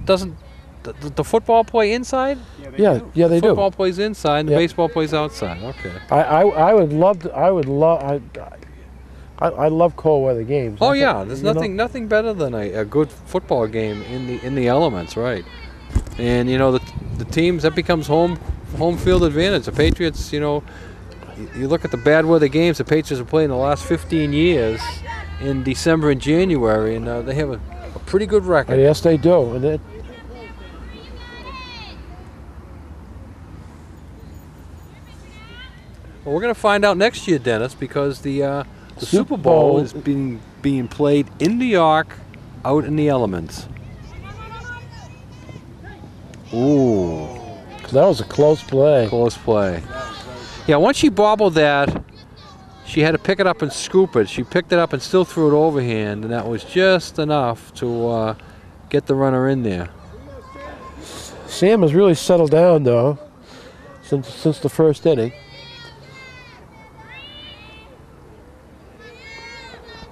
Speaker 1: Doesn't the football play inside?
Speaker 3: Yeah, they do.
Speaker 1: Football plays inside, and the
Speaker 3: Yep.
Speaker 1: baseball plays outside. Okay.
Speaker 3: I would love to. I love cold weather games.
Speaker 1: Oh
Speaker 3: I think,
Speaker 1: yeah, there's nothing better than a good football game in the elements, right? And the teams, that becomes home field advantage. The Patriots, you look at the bad weather games the Patriots have played in the last 15 years in December and January, and they have a pretty good record.
Speaker 3: And yes, they do. And
Speaker 1: Well, we're going to find out next year, Dennis, because the Super Bowl
Speaker 3: Bowl
Speaker 1: is being played in New York, out in the elements. Ooh.
Speaker 3: that was a close play.
Speaker 1: Close play. Yeah, once she bobbled that, she had to pick it up and scoop it. She picked it up and still threw it overhand, and that was just enough to get the runner in there.
Speaker 3: Sam has really settled down though since the first inning.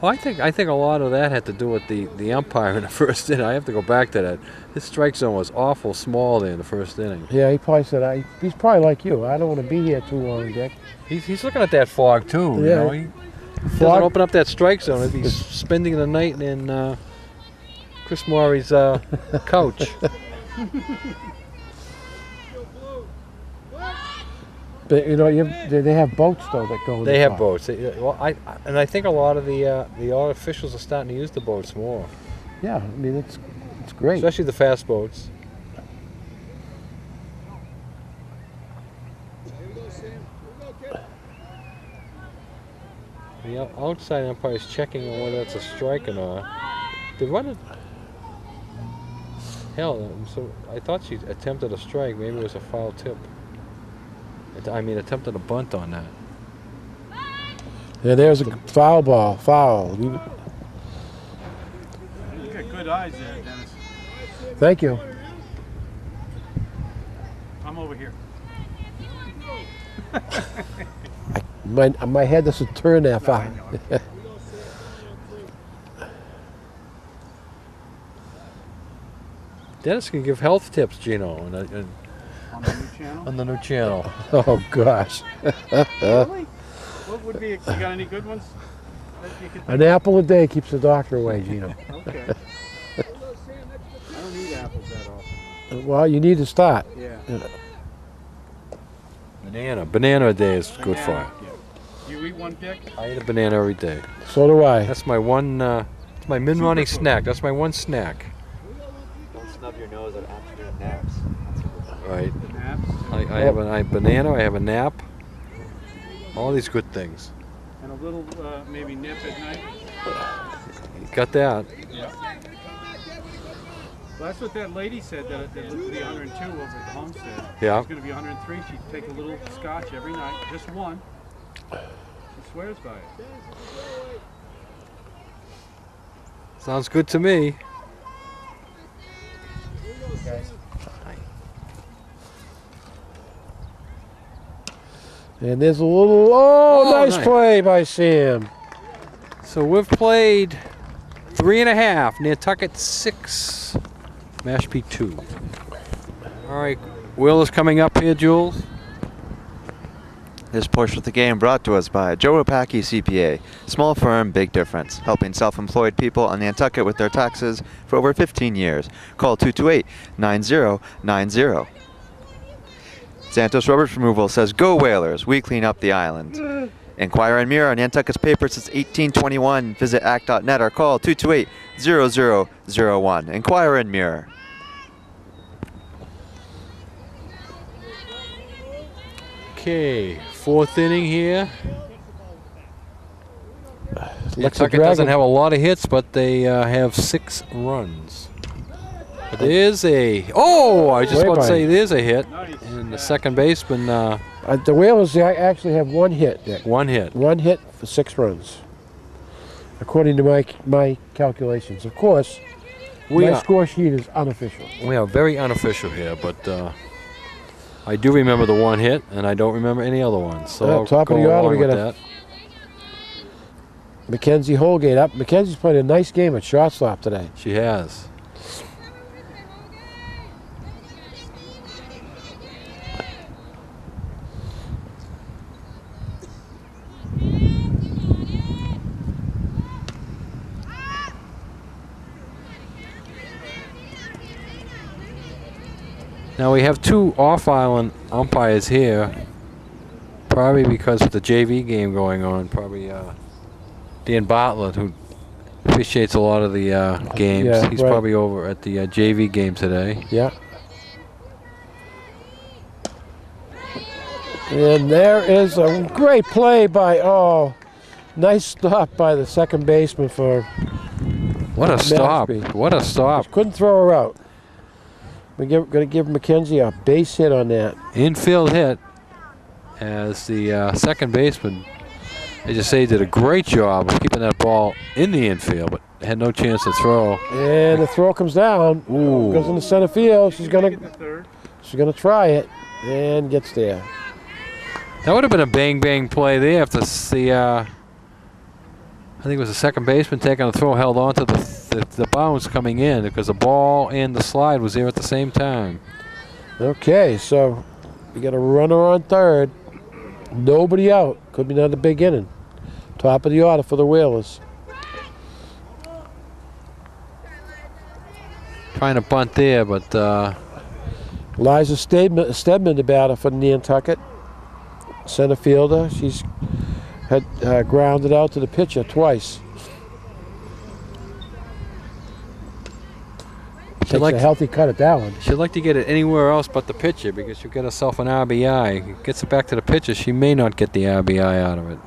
Speaker 1: Well, I think a lot of that had to do with the umpire in the first inning. I have to go back to that. His strike zone was awful small there in the first inning.
Speaker 3: Yeah, he probably said, he's probably like you. I don't want to be here too long, Dick.
Speaker 1: He's looking at that fog too.
Speaker 3: Yeah.
Speaker 1: He doesn't open up that strike zone. He'd be spending the night in Chris Maury's couch.
Speaker 3: But they have boats though that go.
Speaker 1: They have boats. I think a lot of the officials are starting to use the boats more,
Speaker 3: Yeah, I mean it's great.
Speaker 1: especially the fast boats. The outside umpire is checking on whether it's a strike or not. They run it. Hell, so I thought she attempted a strike. Maybe it was a foul tip. Attempted a bunt on that.
Speaker 3: Yeah, there's a foul ball. Foul.
Speaker 4: You got good eyes there, Dennis.
Speaker 3: Thank you.
Speaker 4: I'm over here.
Speaker 3: My head doesn't turn that far.
Speaker 1: Dennis can give health tips, Gino,
Speaker 4: On the new channel?
Speaker 1: on the new channel.
Speaker 3: Oh gosh.
Speaker 4: Really? What would be? You got any good ones? That you could
Speaker 3: An apple a day keeps the doctor away, Gino.
Speaker 4: Okay. I don't eat apples that often.
Speaker 3: Well, you need to start.
Speaker 4: Yeah.
Speaker 1: Banana a day is good for
Speaker 4: Banana,
Speaker 1: you.
Speaker 4: yeah. You eat one, Dick?
Speaker 1: I eat a banana every day.
Speaker 3: So do I.
Speaker 1: That's my one. It's my mid-morning snack. That's my one snack.
Speaker 2: Don't snub your nose at afternoon naps.
Speaker 1: Right.
Speaker 4: Naps.
Speaker 1: I have a banana. I have a nap. All these good things.
Speaker 4: And a little maybe nip at night.
Speaker 1: You got that?
Speaker 4: Yeah. Well, that's what that lady said, that it would be 102 over at the homestead.
Speaker 1: Yeah.
Speaker 4: It's going to be 103. She'd take a little scotch every night, just one. She swears by it.
Speaker 1: Sounds good to me.
Speaker 3: And there's a little, nice
Speaker 1: nice.
Speaker 3: play by Sam.
Speaker 1: So we've played 3.5. Nantucket 6. Mashpee 2. All right. Will is coming up here, Jules.
Speaker 2: This portion of the game brought to us by Joe Opacki CPA. Small firm, big difference. Helping self-employed people on Nantucket with their taxes for over 15 years. Call 228-9090. Santos Rubbish Removal says, "Go Whalers, we clean up the island." Inquire and mirror on Nantucket's paper since 1821. Visit act.net or call 228-0001. Inquire and mirror.
Speaker 1: Okay, 4th inning here. Nantucket
Speaker 3: Dragon-
Speaker 1: doesn't have a lot of hits, but they have 6 runs. But there's a, oh, I just
Speaker 3: Way
Speaker 1: want to
Speaker 3: by.
Speaker 1: say there's a hit. And the second baseman,
Speaker 3: The Whalers actually have 1 hit, Dick.
Speaker 1: 1 hit.
Speaker 3: 1 hit for 6 runs, according to my calculations. Of course, my score sheet is unofficial.
Speaker 1: We are very unofficial here, but I do remember the 1 hit, and I don't remember any other ones. So I'll
Speaker 3: top
Speaker 1: go
Speaker 3: of the order,
Speaker 1: along
Speaker 3: we
Speaker 1: with
Speaker 3: got
Speaker 1: that.
Speaker 3: Mackenzie Holgate up. Mackenzie's played a nice game at shortstop today.
Speaker 1: She has. Now we have 2 off-island umpires here, probably because of the JV game going on. Probably Dan Bartlett, who officiates a lot of the games.
Speaker 3: Yeah,
Speaker 1: He's
Speaker 3: right.
Speaker 1: probably over at the JV game today.
Speaker 3: Yeah. And there is a great play by, nice stop by the second baseman for
Speaker 1: What a stop!
Speaker 3: Mashpee.
Speaker 1: What a stop!
Speaker 3: Couldn't throw her out. We're going to give Mackenzie a base hit on that.
Speaker 1: Infield hit as the second baseman, as you say, did a great job of keeping that ball in the infield, but had no chance to throw.
Speaker 3: And the throw comes down.
Speaker 1: Ooh.
Speaker 3: Goes into center field. She's
Speaker 4: The
Speaker 3: gonna
Speaker 4: third.
Speaker 3: try it and gets there.
Speaker 1: That would have been a bang play there if the I think it was the second baseman taking a throw, held on to the bounce coming in, because the ball and the slide was there at the same time.
Speaker 3: Okay, so we got a runner on third. Nobody out. Could be another big inning. Top of the order for the Whalers.
Speaker 1: Trying to bunt there, but
Speaker 3: Liza Stedman, the batter for Nantucket. Center fielder. She's had grounded out to the pitcher twice. Takes a healthy cut at that one.
Speaker 1: she'd like to get it anywhere else but the pitcher, because she'll get herself an RBI. Gets it back to the pitcher, she may not get the RBI out of it.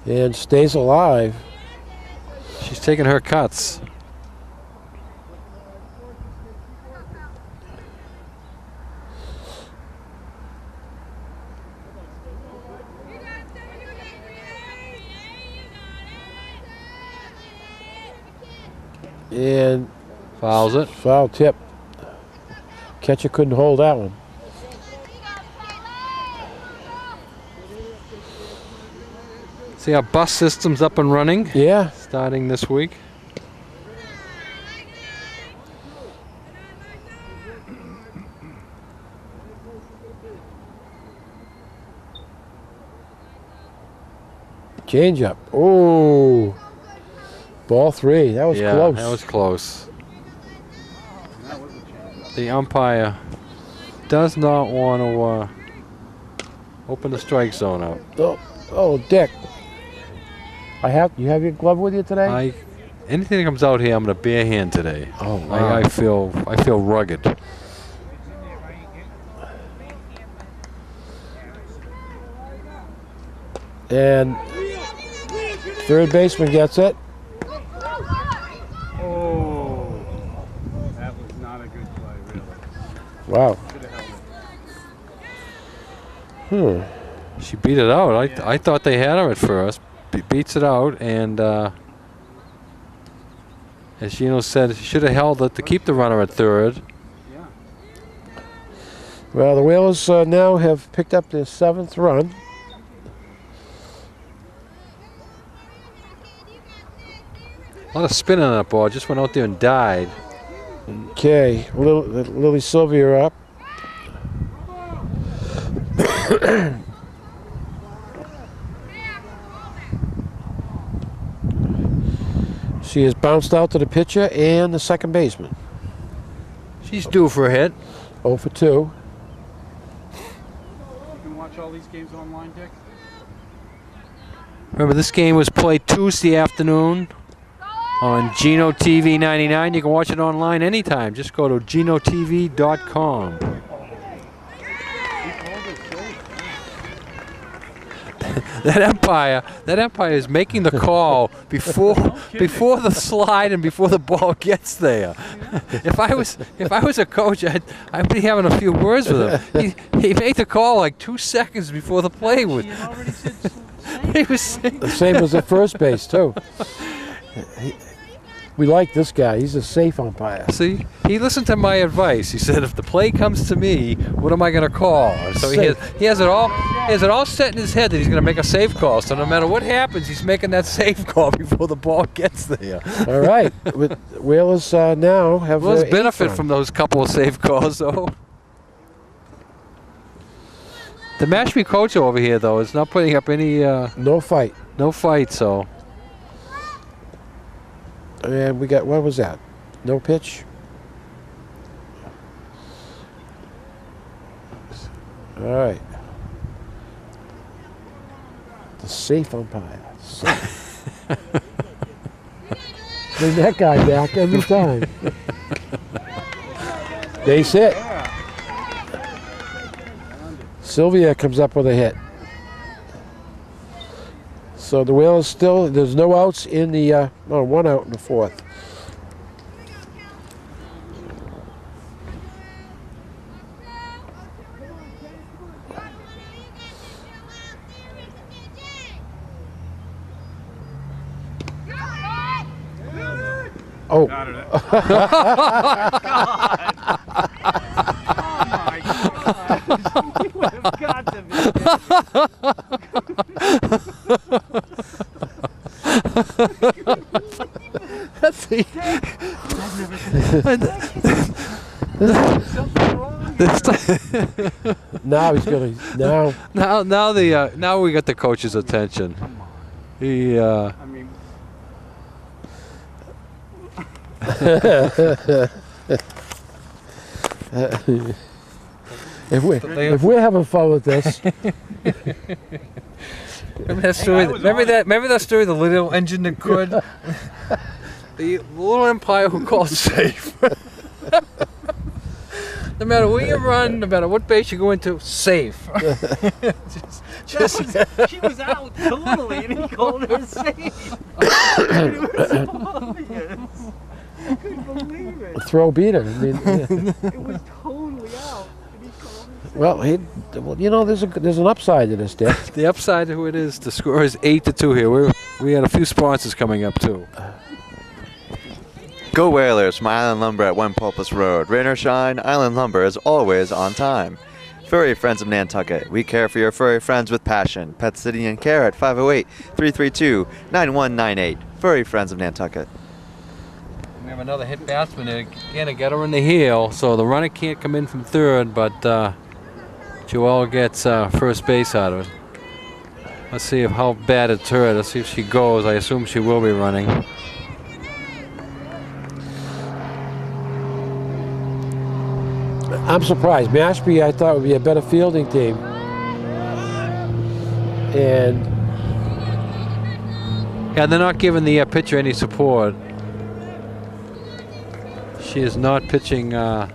Speaker 3: And stays alive.
Speaker 1: She's taking her cuts.
Speaker 3: And
Speaker 1: Fouls it.
Speaker 3: foul tip. Catcher couldn't hold that one.
Speaker 1: See our bus system's up and running,
Speaker 3: Yeah.
Speaker 1: starting this week.
Speaker 3: Change up. Oh. Ball 3. That was
Speaker 1: Yeah,
Speaker 3: close.
Speaker 1: that was close.
Speaker 4: That was a change.
Speaker 1: The umpire does not want to open the strike zone up.
Speaker 3: Oh, Dick. You have your glove with you today?
Speaker 1: Anything that comes out here, I'm going to bare hand today.
Speaker 3: Oh, wow.
Speaker 1: I feel rugged.
Speaker 3: And third baseman gets it.
Speaker 4: Oh, that was not a good play, really.
Speaker 3: Wow.
Speaker 4: Should have held it.
Speaker 1: She beat it out. I thought they had her at first. Beats it out, and as Gino said, she should have held it to keep the runner at third.
Speaker 4: Yeah.
Speaker 3: Well, the Whalers now have picked up their 7th run.
Speaker 1: A lot of spin on that ball. Just went out there and died.
Speaker 3: Okay, Lily Sylvia up. She has bounced out to the pitcher and the second baseman.
Speaker 1: She's due for a hit.
Speaker 3: 0 for 2.
Speaker 4: You can watch all these games online, Dick?
Speaker 1: Remember, this game was played Tuesday afternoon on Geno TV 99. You can watch it online anytime. Just go to genotv.com. That umpire is making the call before the slide and before the ball gets there. If I was a coach, I'd be having a few words with him. He made the call like 2 seconds before the play was.
Speaker 4: She had already said
Speaker 1: He was
Speaker 3: The same as at first base, too. We like this guy. He's a safe umpire.
Speaker 1: See, he listened to my advice. He said, if the play comes to me, what am I going to call? And so he has it all set in his head that he's going to make a safe call. So no matter what happens, he's making that safe call before the ball gets there.
Speaker 3: All right. Whalers now have
Speaker 1: Let's
Speaker 3: their
Speaker 1: benefit
Speaker 3: eighth
Speaker 1: from those couple of safe calls, though. The Mashpee coach over here, though, is not putting up any
Speaker 3: no fight.
Speaker 1: so.
Speaker 3: And we got, what was that? No pitch? All right. The safe umpire. Safe. Bring that guy back every time. Base hit. Sylvia comes up with a hit. So the Whalers still, there's no outs in the, one out in the fourth. Oh.
Speaker 4: Got it. Oh my God. You would have got to be.
Speaker 1: That's the.
Speaker 3: Now he's gonna,
Speaker 1: now we got the coach's attention. He
Speaker 4: I mean,
Speaker 3: if we're having fun with this,
Speaker 1: remember that story? Remember that story? The little engine that could. The little umpire who called safe. No matter where you run, no matter what base you go into, safe.
Speaker 4: she was out totally, and he called her safe. It was so obvious. I couldn't believe it.
Speaker 3: throw beater. I mean,
Speaker 4: It was totally out, and he called her safe.
Speaker 3: well, you know, there's an upside to this, Dick.
Speaker 1: The upside to who it is, the score is 8-2 here. We had a few sponsors coming up too.
Speaker 2: Go Whalers from Island Lumber at One Pulpus Road. Rain or shine, Island Lumber is always on time. Furry Friends of Nantucket. We care for your furry friends with passion. Pet City and Care at 508-332-9198. Furry Friends of Nantucket.
Speaker 1: We have another hit batsman again to get her in the heel, so the runner can't come in from third, but Joelle gets first base out of it. Let's see how bad it's her. Let's see if she goes. I assume she will be running.
Speaker 3: I'm surprised. Mashpee, I thought, would be a better fielding team. And
Speaker 1: yeah, they're not giving the pitcher any support. She is not pitching that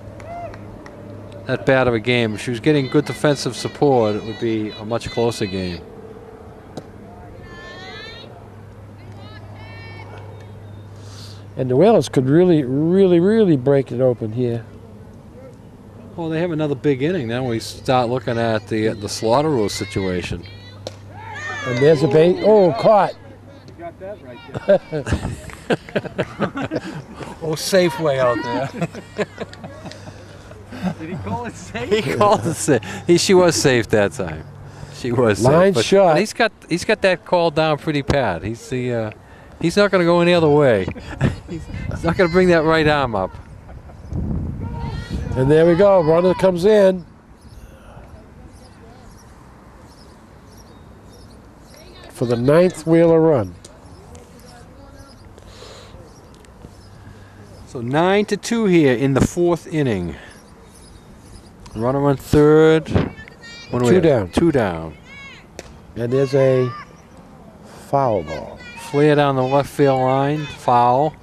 Speaker 1: bad of a game. If she was getting good defensive support, it would be a much closer game.
Speaker 3: the Whalers could really break it open here.
Speaker 1: Well, they have another big inning. Now we start looking at the Slaughter situation.
Speaker 3: And there's a bait. Oh, caught.
Speaker 4: You got that right there.
Speaker 1: Oh, safe way out there.
Speaker 4: Did he call it safe?
Speaker 1: He called it safe. She was safe that time. She was
Speaker 3: Line
Speaker 1: safe.
Speaker 3: shot.
Speaker 1: But he's got that call down pretty pat. He's not going to go any other way. He's not going to bring that right arm up.
Speaker 3: And there we go. Runner comes in. For the 9th Whaler run.
Speaker 1: So 9-2 here in the 4th inning. Runner on third. What do we
Speaker 3: Two
Speaker 1: have?
Speaker 3: down.
Speaker 1: 2 down.
Speaker 3: And there's a foul ball.
Speaker 1: Flare down the left field line. Foul.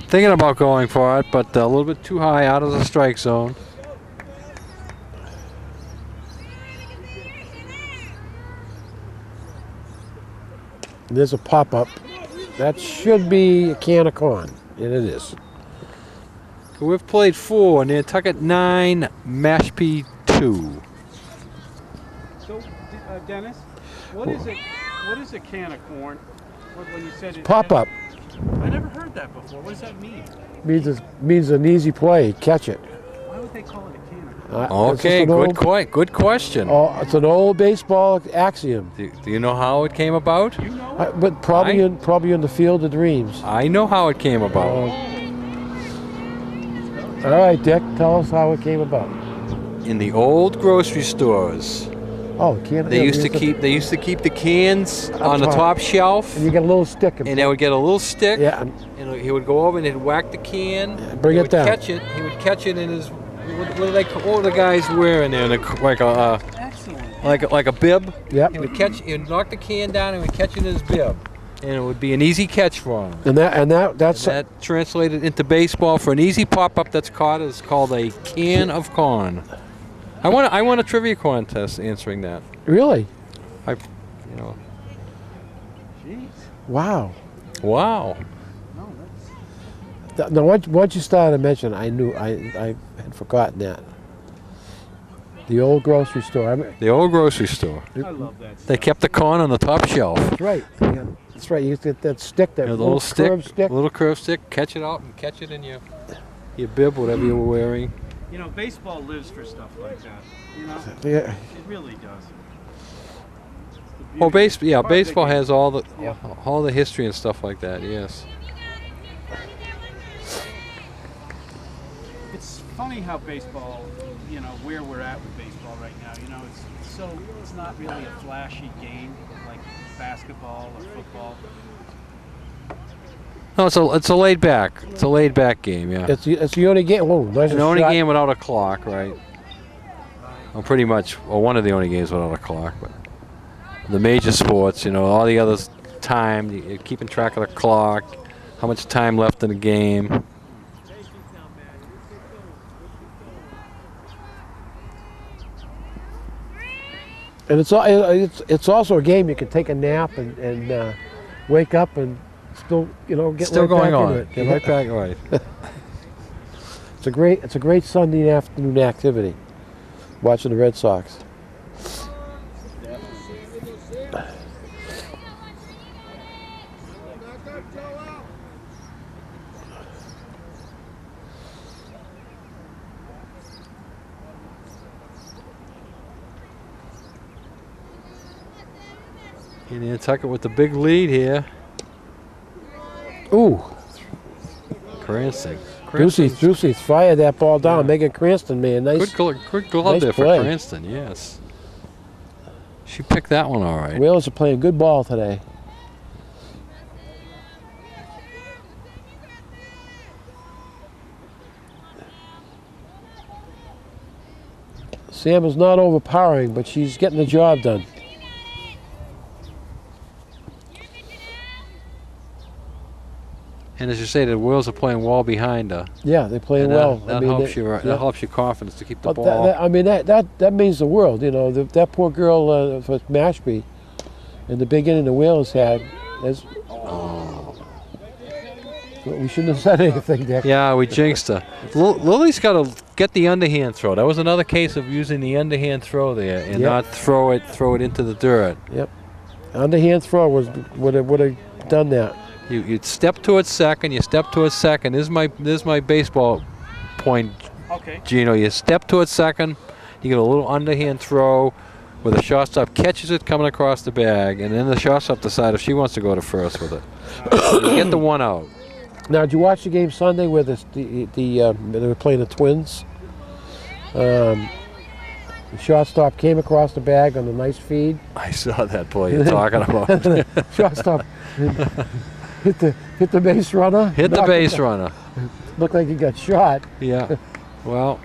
Speaker 1: Thinking about going for it, but a little bit too high out of the strike zone.
Speaker 3: There's a pop-up. That should be a can of corn, and it is.
Speaker 1: We've played 4, Nantucket 9, Mashpee 2.
Speaker 6: So, Dennis, what is it? What is a can of corn? When you said it,
Speaker 3: Pop-up
Speaker 6: I never heard that before. What does that mean?
Speaker 3: means an easy play. Catch it.
Speaker 6: Why would they call it a can of corn?
Speaker 3: It's just
Speaker 1: Okay,
Speaker 3: an old-
Speaker 1: good question.
Speaker 3: It's an old baseball axiom.
Speaker 1: Do you know how it came about?
Speaker 6: You know?
Speaker 3: But probably in the field of dreams.
Speaker 1: I know how it came about.
Speaker 3: All right, Dick, tell us how it came about.
Speaker 1: In the old grocery stores,
Speaker 3: Oh, can
Speaker 1: they used to keep the cans on the top shelf,
Speaker 3: And you get a little stick.
Speaker 1: and they would get a little stick.
Speaker 3: Yeah,
Speaker 1: And he would go over and he'd whack the can.
Speaker 3: bring
Speaker 1: he
Speaker 3: it
Speaker 1: would
Speaker 3: down.
Speaker 1: Catch it. He would catch it in his. What were the guys wearing there? Like a
Speaker 6: Excellent.
Speaker 1: like a bib.
Speaker 3: Yep.
Speaker 1: He would catch. He would knock the can down and he would catch it in his bib, and it would be an easy catch for him.
Speaker 3: And that's
Speaker 1: That translated into baseball for an easy pop-up that's caught is called a can of corn. I want a trivia contest answering that.
Speaker 3: really
Speaker 1: Jeez.
Speaker 3: wow.
Speaker 1: Wow.
Speaker 6: No, that's.
Speaker 3: Now, once you started to mention, I knew I had forgotten that. The old grocery store.
Speaker 1: The old grocery store.
Speaker 6: I love that.
Speaker 1: They kept the corn on the top shelf.
Speaker 3: That's right. Yeah, that's right. You used to get that stick, that
Speaker 1: The
Speaker 3: little curved stick.
Speaker 1: little curved stick. Catch it out and catch it in your bib, whatever you were wearing.
Speaker 6: You know, baseball lives for stuff like that. You know,
Speaker 3: Yeah.
Speaker 6: it really does.
Speaker 1: Oh, baseball
Speaker 6: Part of the
Speaker 1: has all the
Speaker 6: Yeah.
Speaker 1: all the history and stuff like that. Yes.
Speaker 6: It's funny how baseball, you know, where we're at with baseball right now. You know, it's not really a flashy game like basketball or football.
Speaker 1: No, it's a laid back. It's a laid back game. Yeah.
Speaker 3: It's the only game. Oh, nice
Speaker 1: the only
Speaker 3: shot.
Speaker 1: game without a clock, right? Well, pretty much, well, one of the only games without a clock. But the major sports, you know, all the others, time, you're keeping track of the clock, how much time left in the game.
Speaker 3: And it's also a game you can take a nap and wake up and still get
Speaker 1: Still
Speaker 3: right
Speaker 1: going
Speaker 3: back
Speaker 1: on.
Speaker 3: into it.
Speaker 1: Get right back, right.
Speaker 3: It's a great Sunday afternoon activity. Watching the Red Sox.
Speaker 1: And Nantucket with the big lead here.
Speaker 3: Ooh,
Speaker 1: Cranston.
Speaker 3: Ducey fired that ball down. Megan Cranston, man, nice.
Speaker 1: Good glove
Speaker 3: nice
Speaker 1: there for
Speaker 3: play.
Speaker 1: Cranston, yes. She picked that one all right.
Speaker 3: Whalers are playing good ball today. Sam is not overpowering, but she's getting the job done.
Speaker 1: And as you say, the Wheels are playing well behind her.
Speaker 3: Yeah, they're playing
Speaker 1: And
Speaker 3: well.
Speaker 1: That helps you. That helps your confidence to keep the
Speaker 3: But
Speaker 1: ball.
Speaker 3: that means the world. You know, that poor girl for Mashpee, in the beginning the Whalers had. We shouldn't have said anything, Dick.
Speaker 1: Yeah, we jinxed her. Lily's got to get the underhand throw. That was another case of using the underhand throw there and
Speaker 3: Yep.
Speaker 1: not throw it into the dirt.
Speaker 3: Yep. Underhand throw would have done that.
Speaker 1: You'd step to it second. You step to it second. This is my baseball point.
Speaker 6: Okay. Okay.
Speaker 1: Gino, you step towards second, you get a little underhand throw where the shortstop catches it coming across the bag, and then the shortstop decides if she wants to go to first with it. You get the 1 out.
Speaker 3: Now, did you watch the game Sunday where they were playing the Twins? The shortstop came across the bag on a nice feed.
Speaker 1: I saw that play you're talking about.
Speaker 3: Shortstop hit the base runner.
Speaker 1: Hit the base runner.
Speaker 3: Looked like he got shot.
Speaker 1: Yeah. Well,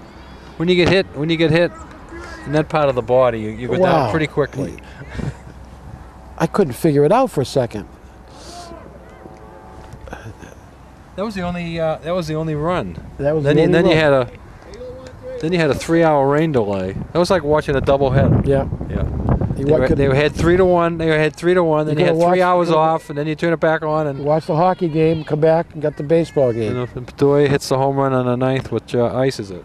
Speaker 1: when you get hit in that part of the body, you go down pretty quickly.
Speaker 3: I couldn't figure it out for a second.
Speaker 1: That was the only run.
Speaker 3: That was
Speaker 1: Then
Speaker 3: the only run.
Speaker 1: you had a 3-hour rain delay. That was like watching a doubleheader.
Speaker 3: Yeah.
Speaker 1: Yeah.
Speaker 3: You
Speaker 1: They had 3-1. They had 3-1. Then you had 3 hours off, and then you turn it back on, and
Speaker 3: watch the hockey game, come back, and got the baseball game.
Speaker 1: and Bedoya hits the home run on the 9th, which ices it.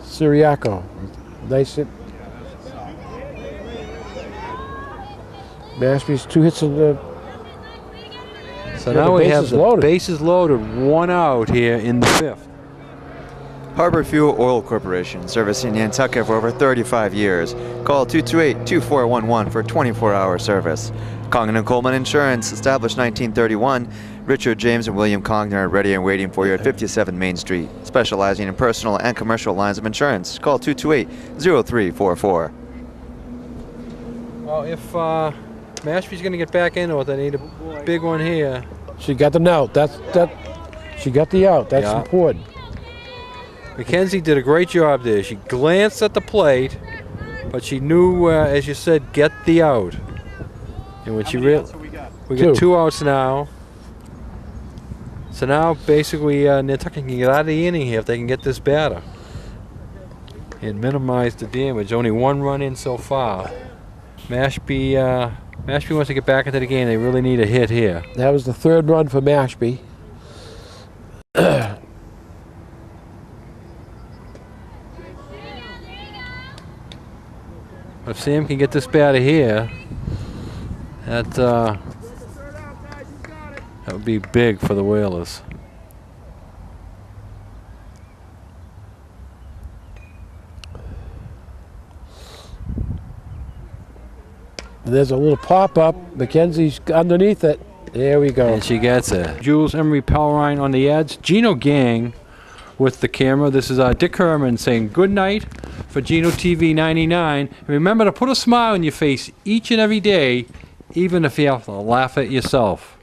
Speaker 3: Siriaco, nice hit. Mashpee's 2 hits in the.
Speaker 1: So
Speaker 3: Yeah,
Speaker 1: now
Speaker 3: the
Speaker 1: we
Speaker 3: bases
Speaker 1: have the
Speaker 3: loaded.
Speaker 1: bases loaded, 1 out here in the 5th.
Speaker 2: Harbor Fuel Oil Corporation, servicing Nantucket for over 35 years. Call 228-2411 for 24-hour service. Congdon and Coleman Insurance, established 1931. Richard, James, and William Congdon are ready and waiting for you at 57 Main Street, specializing in personal and commercial lines of insurance. Call 228-0344.
Speaker 1: Well, if Mashpee's going to get back into it, they need a big one here.
Speaker 3: She got the out. She got the out. That's
Speaker 1: Yeah.
Speaker 3: important.
Speaker 1: Mackenzie did a great job there. She glanced at the plate, but she knew, as you said, get the out. And when she
Speaker 6: How many outs have we got?
Speaker 1: we got
Speaker 3: 2.
Speaker 1: 2 outs now. So now basically Nantucket can get out of the inning here if they can get this batter and minimize the damage. Only 1 run in so far. Mashpee wants to get back into the game. They really need a hit here.
Speaker 3: That was the 3rd run for Mashpee.
Speaker 1: If Sam can get this batter here, that would be big for the Whalers.
Speaker 3: There's a little pop-up. Mackenzie's underneath it. There we go.
Speaker 1: And she gets it. Jules Emery Pelrine on the ads. Gino Gang with the camera. This is Dick Herman saying good night for Gino TV 99. And remember to put a smile on your face each and every day, even if you have to laugh at yourself.